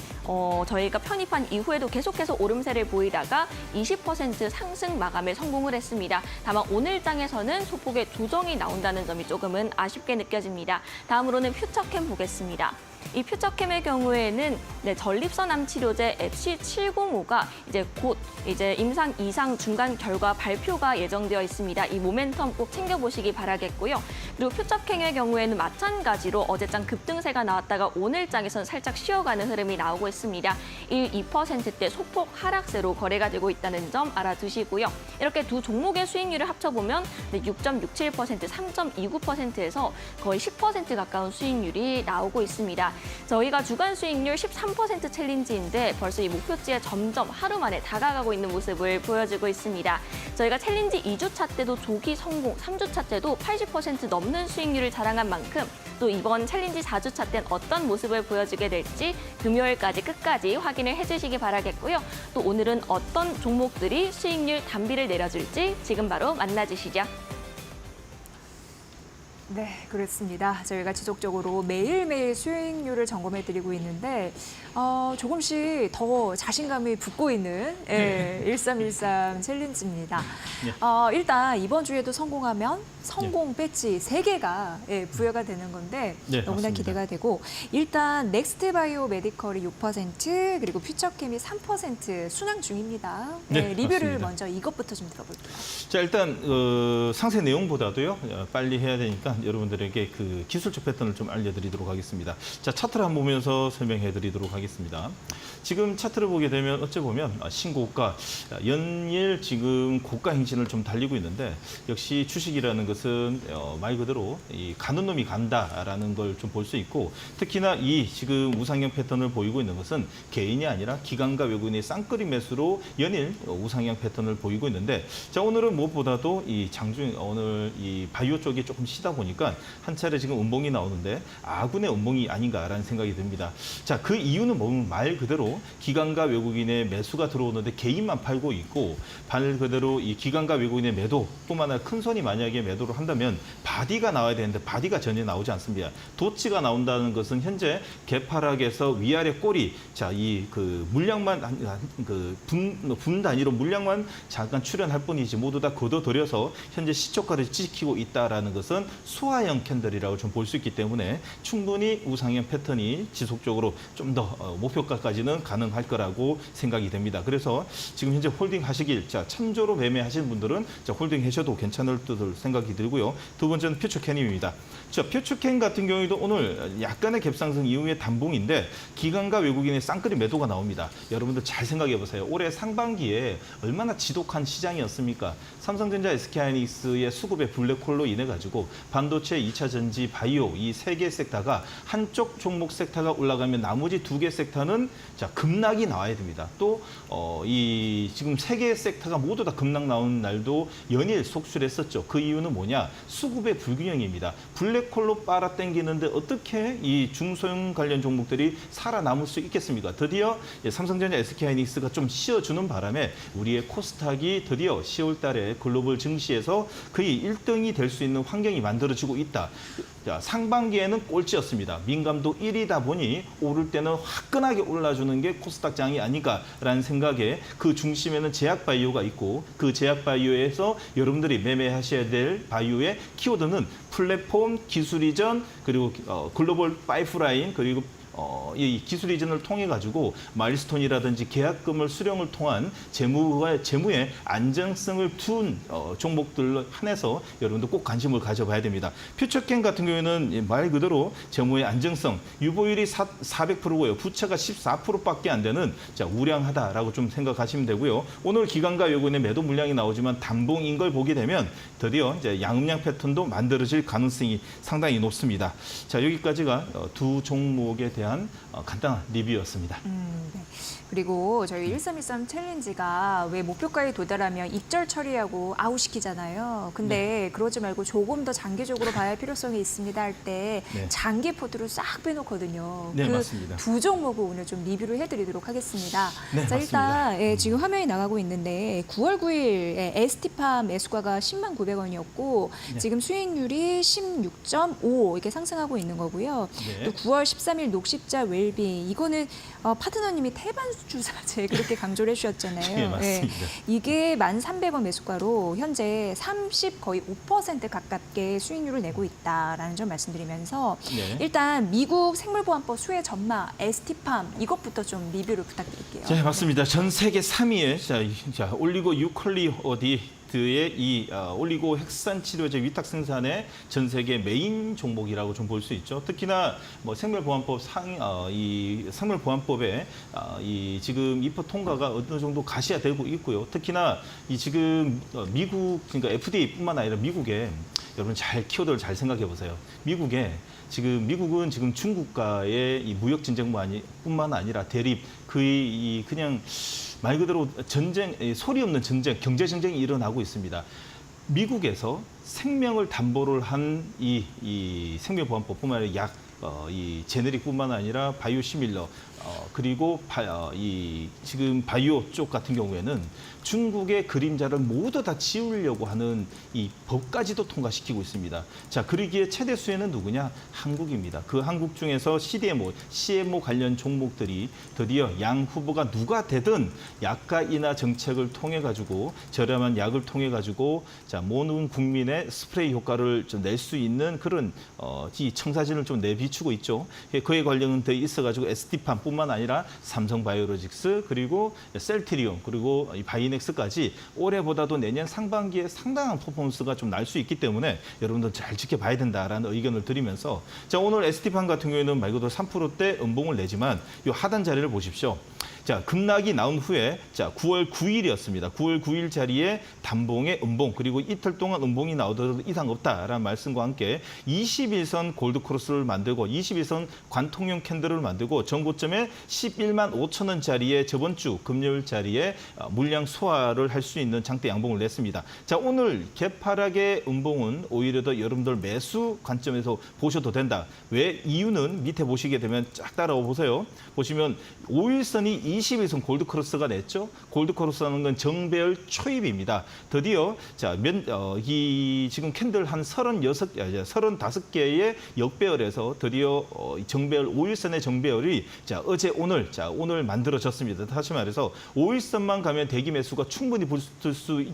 저희가 편입한 이후에도 계속해서 오름세를 보이다가 20% 상승 마감에 성공을 했습니다. 다만 오늘 장에서는 소폭의 조정이 나온다는 점이 조금은 아쉽게 느껴집니다. 다음으로는 퓨처캠 보겠습니다. 이 퓨처캠의 경우에는 전립선 암 치료제 FC705가 곧 임상 2상 중간 결과 발표가 예정되어 있습니다. 이 모멘텀 꼭 챙겨보시기 바라겠고요. 그리고 퓨처캠의 경우에는 마찬가지로 어제장 급등세가 나왔다가 오늘장에서는 살짝 쉬어가는 흐름이 나오고 있습니다. 2%대 소폭 하락세로 거래가 되고 있다는 점 알아두시고요. 이렇게 두 종목의 수익률을 합쳐보면 6.67%, 3.29%에서 거의 10% 가까운 수익률이 나오고 있습니다. 저희가 주간 수익률 13% 챌린지인데 벌써 이 목표치에 점점 하루 만에 다가가고 있는 모습을 보여주고 있습니다. 저희가 챌린지 2주차 때도 조기 성공, 3주차 때도 80% 넘는 수익률을 자랑한 만큼 또 이번 챌린지 4주차 땐 어떤 모습을 보여주게 될지 금요일까지 끝까지 확인을 해주시기 바라겠고요. 또 오늘은 어떤 종목들이 수익률 단비를 내려줄지 지금 바로 만나주시죠. 네, 그렇습니다. 저희가 지속적으로 매일매일 수익률을 점검해드리고 있는데 조금씩 더 자신감이 붙고 있는 1313 챌린지입니다. 일단 이번 주에도 성공하면 성공 배지 3개가 부여가 되는 건데 네, 너무나 맞습니다. 기대가 되고 일단 넥스트 바이오 메디컬이 6% 그리고 퓨처캠이 3% 순항 중입니다. 네, 리뷰를 맞습니다. 먼저 이것부터 좀 들어볼게요. 자, 일단 상세 내용보다도요. 빨리 해야 되니까 여러분들에게 그 기술적 패턴을 좀 알려드리도록 하겠습니다. 자, 차트를 한번 보면서 설명해드리도록 하겠습니다. 지금 차트를 보게 되면 어째 보면 신고가 연일 지금 고가 행진을 좀 달리고 있는데 역시 주식이라는 것은 말 그대로 이 가는 놈이 간다라는 걸 좀 볼 수 있고 특히나 이 지금 우상향 패턴을 보이고 있는 것은 개인이 아니라 기관과 외국인의 쌍끌이 매수로 연일 우상향 패턴을 보이고 있는데 자, 오늘은 무엇보다도 이 장중 오늘 이 바이오 쪽이 조금 쉬다 보니까 한 차례 지금 음봉이 나오는데 아군의 음봉이 아닌가라는 생각이 듭니다. 자, 그 이유는 뭐냐면 말 그대로 기관과 외국인의 매수가 들어오는데 개인만 팔고 있고 말 그대로 이 기관과 외국인의 매도뿐만 아니라 큰 손이 만약에 매도를 한다면 바디가 나와야 되는데 바디가 전혀 나오지 않습니다. 도치가 나온다는 것은 현재 개파락에서 위아래 꼬리 자, 이 그 물량만 분 단위로 물량만 잠깐 출현할 뿐이지 모두 다 걷어들여서 현재 시초가를 지키고 있다라는 것은 수화형 캔들이라고 좀 볼 수 있기 때문에 충분히 우상향 패턴이 지속적으로 좀 더 목표가까지는 가능할 거라고 생각이 됩니다. 그래서 지금 현재 홀딩 하시길 자, 참조로 매매하시는 분들은 자, 홀딩 하셔도 괜찮을 듯 생각이 들고요. 두 번째는 퓨처캔입니다. 자, 퓨처캔 같은 경우에도 오늘 약간의 갭상승 이후에 단봉인데 기관과 외국인의 쌍끌이 매도가 나옵니다. 여러분들 잘 생각해 보세요. 올해 상반기에 얼마나 지독한 시장이었습니까? 삼성전자, SK하이닉스의 수급의 블랙홀로 인해 가지고 반도체, 2차 전지, 바이오 이 3개 섹터가 한쪽 종목 섹터가 올라가면 나머지 2개 섹터는 자, 급락이 나와야 됩니다. 또 이 지금 3개 섹터가 모두 다 급락 나오는 날도 연일 속출했었죠. 그 이유는 뭐냐? 수급의 불균형입니다. 블랙홀로 빨아당기는데 어떻게 이 중소형 관련 종목들이 살아남을 수 있겠습니까? 드디어 삼성전자, SK하이닉스가 좀 쉬어주는 바람에 우리의 코스닥이 드디어 10월 달에 글로벌 증시에서 거의 1등이 될 수 있는 환경이 만들어지고 있다. 자, 상반기에는 꼴찌였습니다. 민감도 1이다 보니 오를 때는 화끈하게 올라주는 게 코스닥장이 아닌가라는 생각에 그 중심에는 제약바이오가 있고 그 제약바이오에서 여러분들이 매매하셔야 될 바이오의 키워드는 플랫폼, 기술 이전, 그리고 글로벌 파이프라인, 그리고 이 기술 이전을 통해 가지고 마일스톤이라든지 계약금을 수령을 통한 재무의 안정성을 둔 종목들로 한해서 여러분들 꼭 관심을 가져봐야 됩니다. 퓨처캔 같은 경우에는 말 그대로 재무의 안정성, 유보율이 400%고요. 부채가 14%밖에 안 되는 자, 우량하다라고 좀 생각하시면 되고요. 오늘 기관과 외국인의 매도 물량이 나오지만 단봉인 걸 보게 되면 드디어 이제 양음양 패턴도 만들어질 가능성이 상당히 높습니다. 자, 여기까지가 두 종목에 대한 간단한 리뷰였습니다. 네. 그리고 저희 1313 챌린지가 왜 목표가에 도달하면 입절 처리하고 아웃시키잖아요. 근데 그러지 말고 조금 더 장기적으로 봐야 할 필요성이 있습니다 할 때 네. 장기 포트를 싹 빼놓거든요. 네, 그 맞습니다. 두 종목을 오늘 좀 리뷰를 해드리도록 하겠습니다. 네, 자, 일단 맞습니다. 지금 화면이 나가고 있는데 9월 9일 ST팜 매수가가 10만 900원이었고 네. 지금 수익률이 16.5 이렇게 상승하고 있는 거고요. 네. 또 9월 13일 녹십자 웰빙 이거는 파트너님이 태반수 주사제 그렇게 강조를 해주셨잖아요. 네, 맞습니다. 이게 1,300원 매수가로 현재 30 거의 5% 가깝게 수익률을 내고 있다라는 점 말씀드리면서 네. 일단 미국 생물보안법 수혜 전마 ST팜 이것부터 좀 리뷰를 부탁드릴게요. 자, 맞습니다. 전 세계 3위의 자, 올리고 유클리오디드의 이 올리고 핵산 치료제 위탁 생산의 전 세계 메인 종목이라고 좀 볼 수 있죠. 특히나 뭐 생물보안법 이 생물보안법에 이 지금 입법 통과가 어느 정도 가시화되고 있고요. 특히나 이 지금 미국 그러니까 FDA뿐만 아니라 미국에 여러분 잘 키워드를 잘 생각해 보세요. 미국은 지금 중국과의 이 무역 전쟁뿐만 아니라 대립 그냥 말 그대로 전쟁, 소리 없는 전쟁, 경제 전쟁이 일어나고 있습니다. 미국에서 생명을 담보를 한 이 생명보안법뿐만 아니라 이 제네릭뿐만 아니라 바이오시밀러 그리고 지금 바이오 쪽 같은 경우에는 중국의 그림자를 모두 다 지우려고 하는 이 법까지도 통과시키고 있습니다. 자, 그러기에 최대 수혜는 누구냐? 한국입니다. 그 한국 중에서 CMO 관련 종목들이 드디어 양 후보가 누가 되든 약가 인하 정책을 통해 가지고 저렴한 약을 통해 가지고 자, 모든 국민의 스프레이 효과를 좀 낼 수 있는 그런 이 청사진을 좀 내비추고 있죠. 그에 관련돼 있어 가지고 ST판뿐만 아니라 삼성바이오로직스 그리고 셀트리온 그리고 바이넥스까지 올해보다도 내년 상반기에 상당한 퍼포먼스가 좀 날 수 있기 때문에 여러분들 잘 지켜봐야 된다라는 의견을 드리면서 자, 오늘 ST판 같은 경우에는 말 그대로 3%대 음봉을 내지만 이 하단 자리를 보십시오. 자, 급락이 나온 후에 자, 9월 9일이었습니다. 9월 9일 자리에 단봉의 음봉 그리고 이틀 동안 음봉이 나오더라도 이상 없다라는 말씀과 함께 21선 골드크로스를 만들고 21선 관통용 캔들을 만들고 전고점에 11만 5천 원짜리에 저번 주 금요일 자리에 물량 소화를 할 수 있는 장대 양봉을 냈습니다. 자, 오늘 개파락의 음봉은 오히려 더 여러분들 매수 관점에서 보셔도 된다. 왜? 이유는 밑에 보시게 되면 쫙 따라와 보세요. 보시면 5일선이 21선 골드크로스가 냈죠. 골드크로스라는 건 정배열 초입입니다. 드디어 자, 지금 캔들 한 35개의 역배열에서 드디어 정배열 5일선의 정배열이 자, 어제 오늘 만들어졌습니다. 다시 말해서 5일선만 가면 대기 매수가 충분히 붙을 수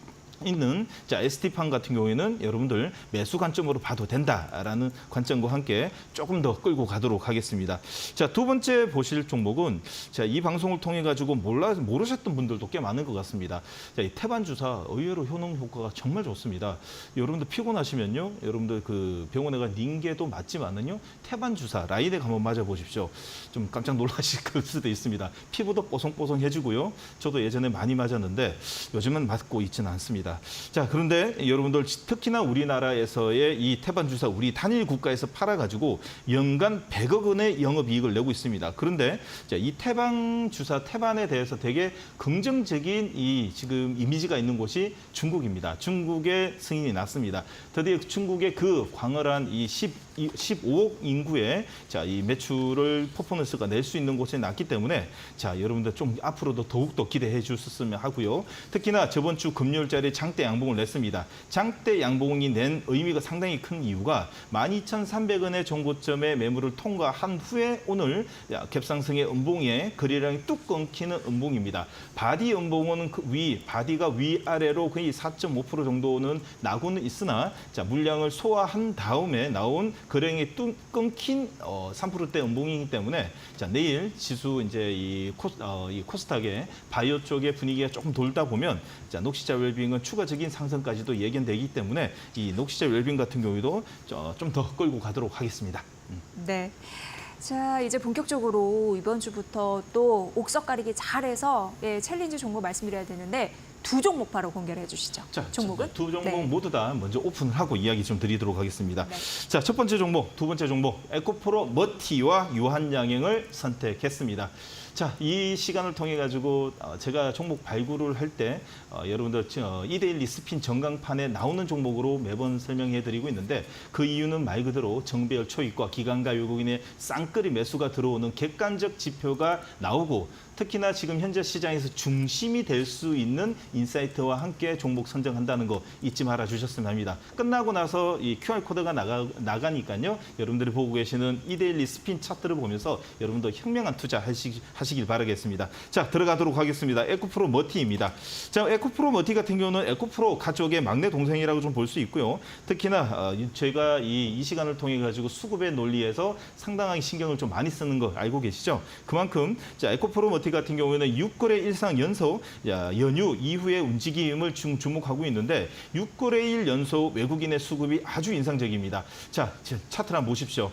있는 자, ST판 같은 경우에는 여러분들 매수 관점으로 봐도 된다라는 관점과 함께 조금 더 끌고 가도록 하겠습니다. 자, 두 번째 보실 종목은 자, 이 방송을 통해 가지고 모르셨던 분들도 꽤 많은 것 같습니다. 자, 이 태반 주사 의외로 효능 효과가 정말 좋습니다. 여러분들 피곤하시면요, 여러분들 그 병원에 가 닌게도 맞지만은요, 태반 주사 라이덱 한번 맞아 보십시오. 좀 깜짝 놀라실 수도 있습니다. 피부도 뽀송뽀송해지고요. 저도 예전에 많이 맞았는데 요즘은 맞고 있지는 않습니다. 자, 그런데 여러분들 특히나 우리나라에서의 이 태반 주사 우리 단일 국가에서 팔아가지고 연간 100억 원의 영업이익을 내고 있습니다. 그런데 자, 이 태반 주사 태반에 대해서 되게 긍정적인 이 지금 이미지가 있는 곳이 중국입니다. 중국의 승인이 났습니다. 드디어 중국의 그 광활한 이 15억 인구의 자, 이 매출을 퍼포먼스가 낼 수 있는 곳에 났기 때문에 자, 여러분들 좀 앞으로도 더욱더 기대해 주셨으면 하고요. 특히나 저번 주 금요일자리 장대 양봉을 냈습니다. 장대 양봉이 낸 의미가 상당히 큰 이유가 12,300원의 정고점의 매물을 통과한 후에 오늘 갭상승의 음봉에 거래량이 뚝 끊기는 음봉입니다. 바디 음봉은 바디가 위아래로 거의 4.5% 정도는 나고는 있으나 자, 물량을 소화한 다음에 나온 거래량이 뚝 끊긴 3%대 음봉이기 때문에 자, 내일 지수 이제 이 코스닥의 바이오 쪽의 분위기가 조금 돌다 보면 자, 녹시자 웰빙은 추가적인 상승까지도 예견되기 때문에 이 녹시자 웰빙 같은 경우에도 좀 더 끌고 가도록 하겠습니다. 네. 자, 이제 본격적으로 이번 주부터 또 옥석 가리기 잘해서 챌린지 종목 말씀드려야 되는데 두 종목 바로 공개를 해주시죠. 자, 종목은? 두 종목 네. 모두 다 먼저 오픈을 하고 이야기 좀 드리도록 하겠습니다. 네. 자, 첫 번째 종목, 두 번째 종목 에코프로 머티와 유한양행을 선택했습니다. 자, 이 시간을 통해 가지고 제가 종목 발굴을 할 때 여러분들 이데일리 스핀 전강판에 나오는 종목으로 매번 설명해 드리고 있는데 그 이유는 말 그대로 정배열 초입과 기관과 외국인의 쌍끌이 매수가 들어오는 객관적 지표가 나오고 특히나 지금 현재 시장에서 중심이 될 수 있는 인사이트와 함께 종목 선정한다는 거 잊지 말아 주셨으면 합니다. 끝나고 나서 이 QR코드가 나가니까요. 여러분들이 보고 계시는 이데일리 스핀 차트를 보면서 여러분도 현명한 투자 하시길 바라겠습니다. 자, 들어가도록 하겠습니다. 에코프로 머티입니다. 자, 에코프로 머티 같은 경우는 에코프로 가족의 막내 동생이라고 좀 볼 수 있고요. 특히나 저희가 이 시간을 통해 가지고 수급의 논리에서 상당하게 신경을 좀 많이 쓰는 거 알고 계시죠? 그만큼 자, 에코프로 머티 같은 경우에는 6거래 일상 연속 연휴 이후의 움직임을 주목하고 있는데 6거래일 연속 외국인의 수급이 아주 인상적입니다. 자, 차트를 한번 보십시오.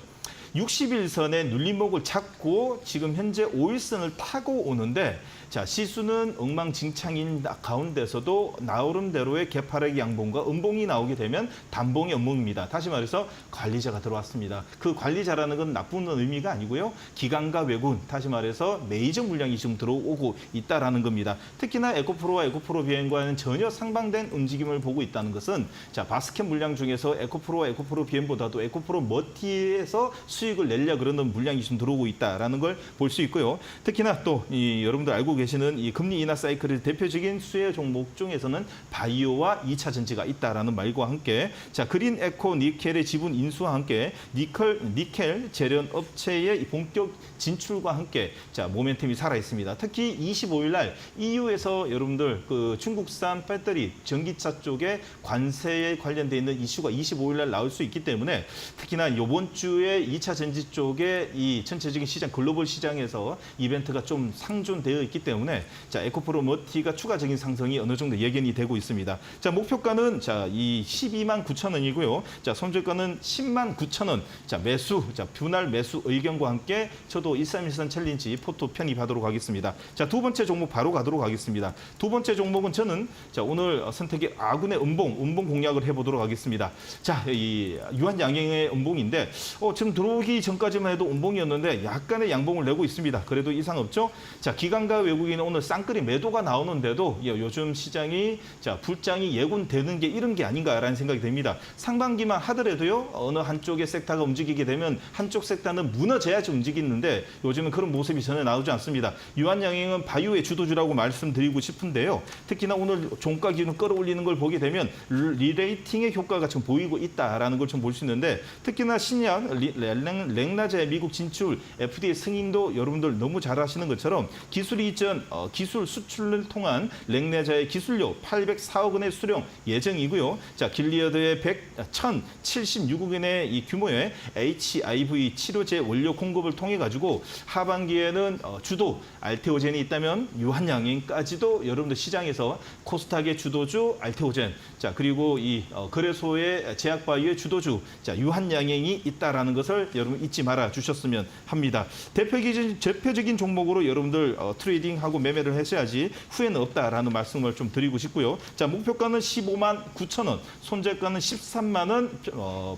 61선의 눌림목을 잡고 지금 현재 5일선을 타고 오는데 자, 시수는 엉망진창인 가운데서도 나오름대로의 개파락 양봉과 음봉이 나오게 되면 단봉이 음봉입니다. 다시 말해서 관리자가 들어왔습니다. 그 관리자라는 건 나쁜 의미가 아니고요. 기관과 외군, 다시 말해서 메이저 물량이 지금 들어오고 있다라는 겁니다. 특히나 에코프로와 에코프로 비엔과는 전혀 상반된 움직임을 보고 있다는 것은 자, 바스켓 물량 중에서 에코프로와 에코프로 비엔보다도 에코프로 머티에서 수익을 내려 그러는 물량이 좀 들어오고 있다라는 걸 볼 수 있고요. 특히나 또 여러분들 알고 계시는 이 금리 인하 사이클의 대표적인 수혜 종목 중에서는 바이오와 2차 전지가 있다라는 말과 함께 자, 그린 에코 니켈의 지분 인수와 함께 니켈 재련 업체의 본격 진출과 함께 자, 모멘텀이 살아 있습니다. 특히 25일 날 EU에서 여러분들 그 중국산 배터리 전기차 쪽에 관세에 관련돼 있는 이슈가 25일 날 나올 수 있기 때문에 특히나 이번 주에 2차 전지 쪽에 이 전체적인 시장 글로벌 시장에서 이벤트가 좀 상존되어 있기 때문에 자, 에코프로 머티가 추가적인 상승이 어느 정도 예견이 되고 있습니다. 자, 목표가는 자, 이 12만 9천 원이고요. 자, 손절가는 10만 9천 원. 자, 매수, 자, 분할 매수 의견과 함께 저도 1313 챌린지 포토 편입하도록 하겠습니다. 자, 두 번째 종목 바로 가도록 하겠습니다. 두 번째 종목은 저는 자, 오늘 선택의 아군의 음봉 공략을 해보도록 하겠습니다. 자, 이 유한 양행의 음봉인데 지금 들어오기 전까지만 해도 음봉이었는데 약간의 양봉을 내고 있습니다. 그래도 이상 없죠? 자, 기관과 외국인은 오늘 쌍끌이 매도가 나오는데도 요즘 시장이 자, 불장이 예고되는 게 이런 게 아닌가라는 생각이 듭니다. 상반기만 하더라도요, 어느 한쪽의 섹터가 움직이게 되면 한쪽 섹터는 무너져야지 움직이는데 요즘은 그런 모습이 전혀 나오지 않습니다. 유한양행은 바이오의 주도주라고 말씀드리고 싶은데요. 특히나 오늘 종가 기준 끌어올리는 걸 보게 되면 리레이팅의 효과가 지금 보이고 있다라는 걸 좀 볼 수 있는데 특히나 신약 렉나자의 미국 진출 FDA 승인도 여러분들 너무 잘 아시는 것처럼 기술 이전, 기술 수출을 통한 렉나자의 기술료 804억 원의 수령 예정이고요. 자, 길리어드의 1,076억 원의 이 규모의 HIV 치료제 원료 공급을 통해 가지고 하반기에는 주도 알테오젠이 있다면 유한양행까지도 여러분들 시장에서 코스닥의 주도주 알테오젠, 자, 그리고 이 거래소의 제약바이오의 주도주 자, 유한양행이 있다라는 것을 여러분 잊지 말아 주셨으면 합니다. 대표적인 종목으로 여러분들 트레이딩하고 매매를 하셔야지 후회는 없다라는 말씀을 좀 드리고 싶고요. 자, 목표가는 15만 9천 원, 손절가는 13만 원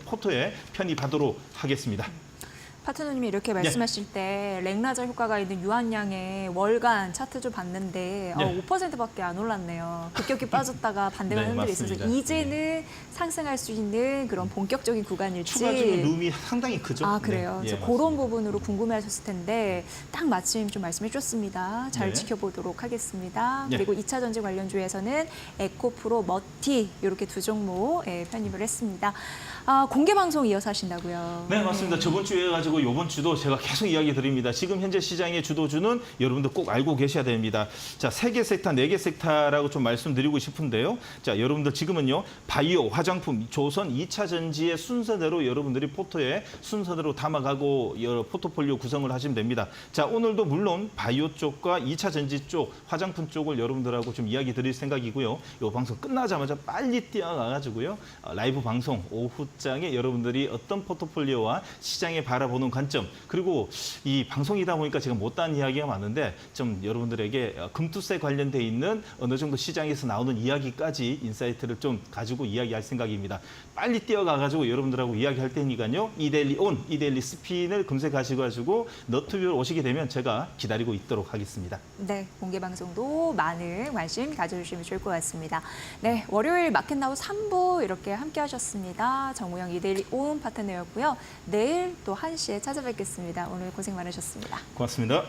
포토에 편입하도록 하겠습니다. 파트너님이 이렇게 말씀하실 때 렉나자 효과가 있는 유한양의 월간 차트 좀 봤는데 5%밖에 안 올랐네요. 급격히 빠졌다가 반등하는 흔들이 있어서 맞습니다. 이제는 상승할 수 있는 그런 본격적인 구간일지. 추가적인 룸이 상당히 크죠. 아, 그래요? 네. 그래서 그런 부분으로 궁금해하셨을 텐데 딱 마침 좀 말씀해 주셨습니다. 잘 네. 지켜보도록 하겠습니다. 네. 그리고 2차 전지 관련주에서는 에코프로, 머티 이렇게 두 종목 편입을 했습니다. 공개 방송 이어서 하신다고요? 네, 맞습니다. 저번 주에 가지고 이번 주도 제가 계속 이야기 드립니다. 지금 현재 시장의 주도주는 여러분들 꼭 알고 계셔야 됩니다. 자, 3개 섹터, 4개 섹터라고 좀 말씀드리고 싶은데요. 자, 여러분들 지금은요, 바이오, 화장품, 조선, 2차 전지의 순서대로 여러분들이 포토에 순서대로 담아가고 여러 포트폴리오 구성을 하시면 됩니다. 자, 오늘도 물론 바이오 쪽과 2차 전지 쪽, 화장품 쪽을 여러분들하고 좀 이야기 드릴 생각이고요. 이 방송 끝나자마자 빨리 뛰어가가지고요. 라이브 방송 오후장에 여러분들이 어떤 포트폴리오와 시장에 바라보는 관점, 그리고 이 방송이다 보니까 제가 못다한 이야기가 많은데 좀 여러분들에게 금투세 관련돼 있는 어느 정도 시장에서 나오는 이야기까지 인사이트를 좀 가지고 이야기할 생각입니다. 빨리 뛰어가가지고 여러분들하고 이야기할 테니까요. 이데일리 온, 이데일리 스핀을 검색하시고 너튜브로 오시게 되면 제가 기다리고 있도록 하겠습니다. 네, 공개 방송도 많은 관심 가져주시면 좋을 것 같습니다. 네, 월요일 마켓나우 3부 이렇게 함께 하셨습니다. 정우영 이데일리 온 파트너였고요. 내일 또 1시에 찾아뵙겠습니다. 오늘 고생 많으셨습니다. 고맙습니다.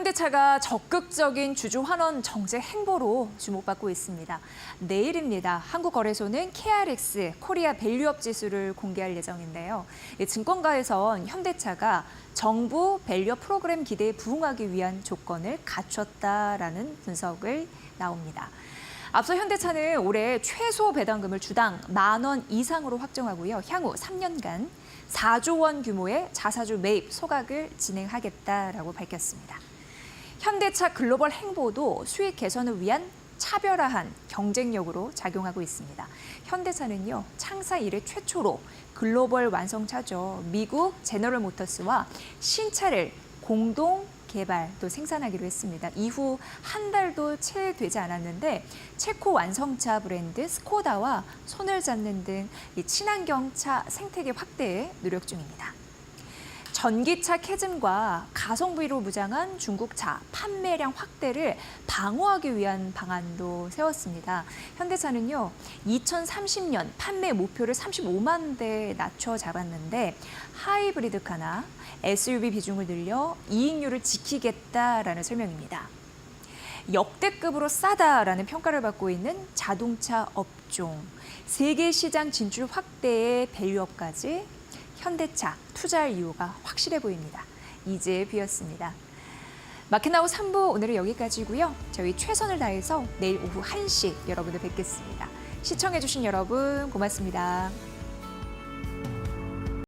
현대차가 적극적인 주주 환원 정제 행보로 주목받고 있습니다. 내일입니다. 한국거래소는 KRX 코리아 밸류업 지수를 공개할 예정인데요. 증권가에선 현대차가 정부 밸류업 프로그램 기대에 부응하기 위한 조건을 갖췄다라는 분석을 나옵니다. 앞서 현대차는 올해 최소 배당금을 주당 10,000원 이상으로 확정하고요. 향후 3년간 4조 원 규모의 자사주 매입 소각을 진행하겠다라고 밝혔습니다. 현대차 글로벌 행보도 수익 개선을 위한 차별화한 경쟁력으로 작용하고 있습니다. 현대차는요, 창사 이래 최초로 글로벌 완성차죠. 미국 제너럴 모터스와 신차를 공동 개발 또 생산하기로 했습니다. 이후 한 달도 채 되지 않았는데 체코 완성차 브랜드 스코다와 손을 잡는 등 친환경차 생태계 확대에 노력 중입니다. 전기차 캐즘과 가성비로 무장한 중국차 판매량 확대를 방어하기 위한 방안도 세웠습니다. 현대차는요, 2030년 판매 목표를 35만 대에 낮춰 잡았는데 하이브리드카나 SUV 비중을 늘려 이익률을 지키겠다라는 설명입니다. 역대급으로 싸다라는 평가를 받고 있는 자동차 업종, 세계 시장 진출 확대의 밸류업까지 현대차 투자할 이유가 확실해 보입니다. 이제 비었습니다. 마켓나우 3부 오늘은 여기까지고요. 저희 최선을 다해서 내일 오후 1시 여러분들 뵙겠습니다. 시청해주신 여러분 고맙습니다.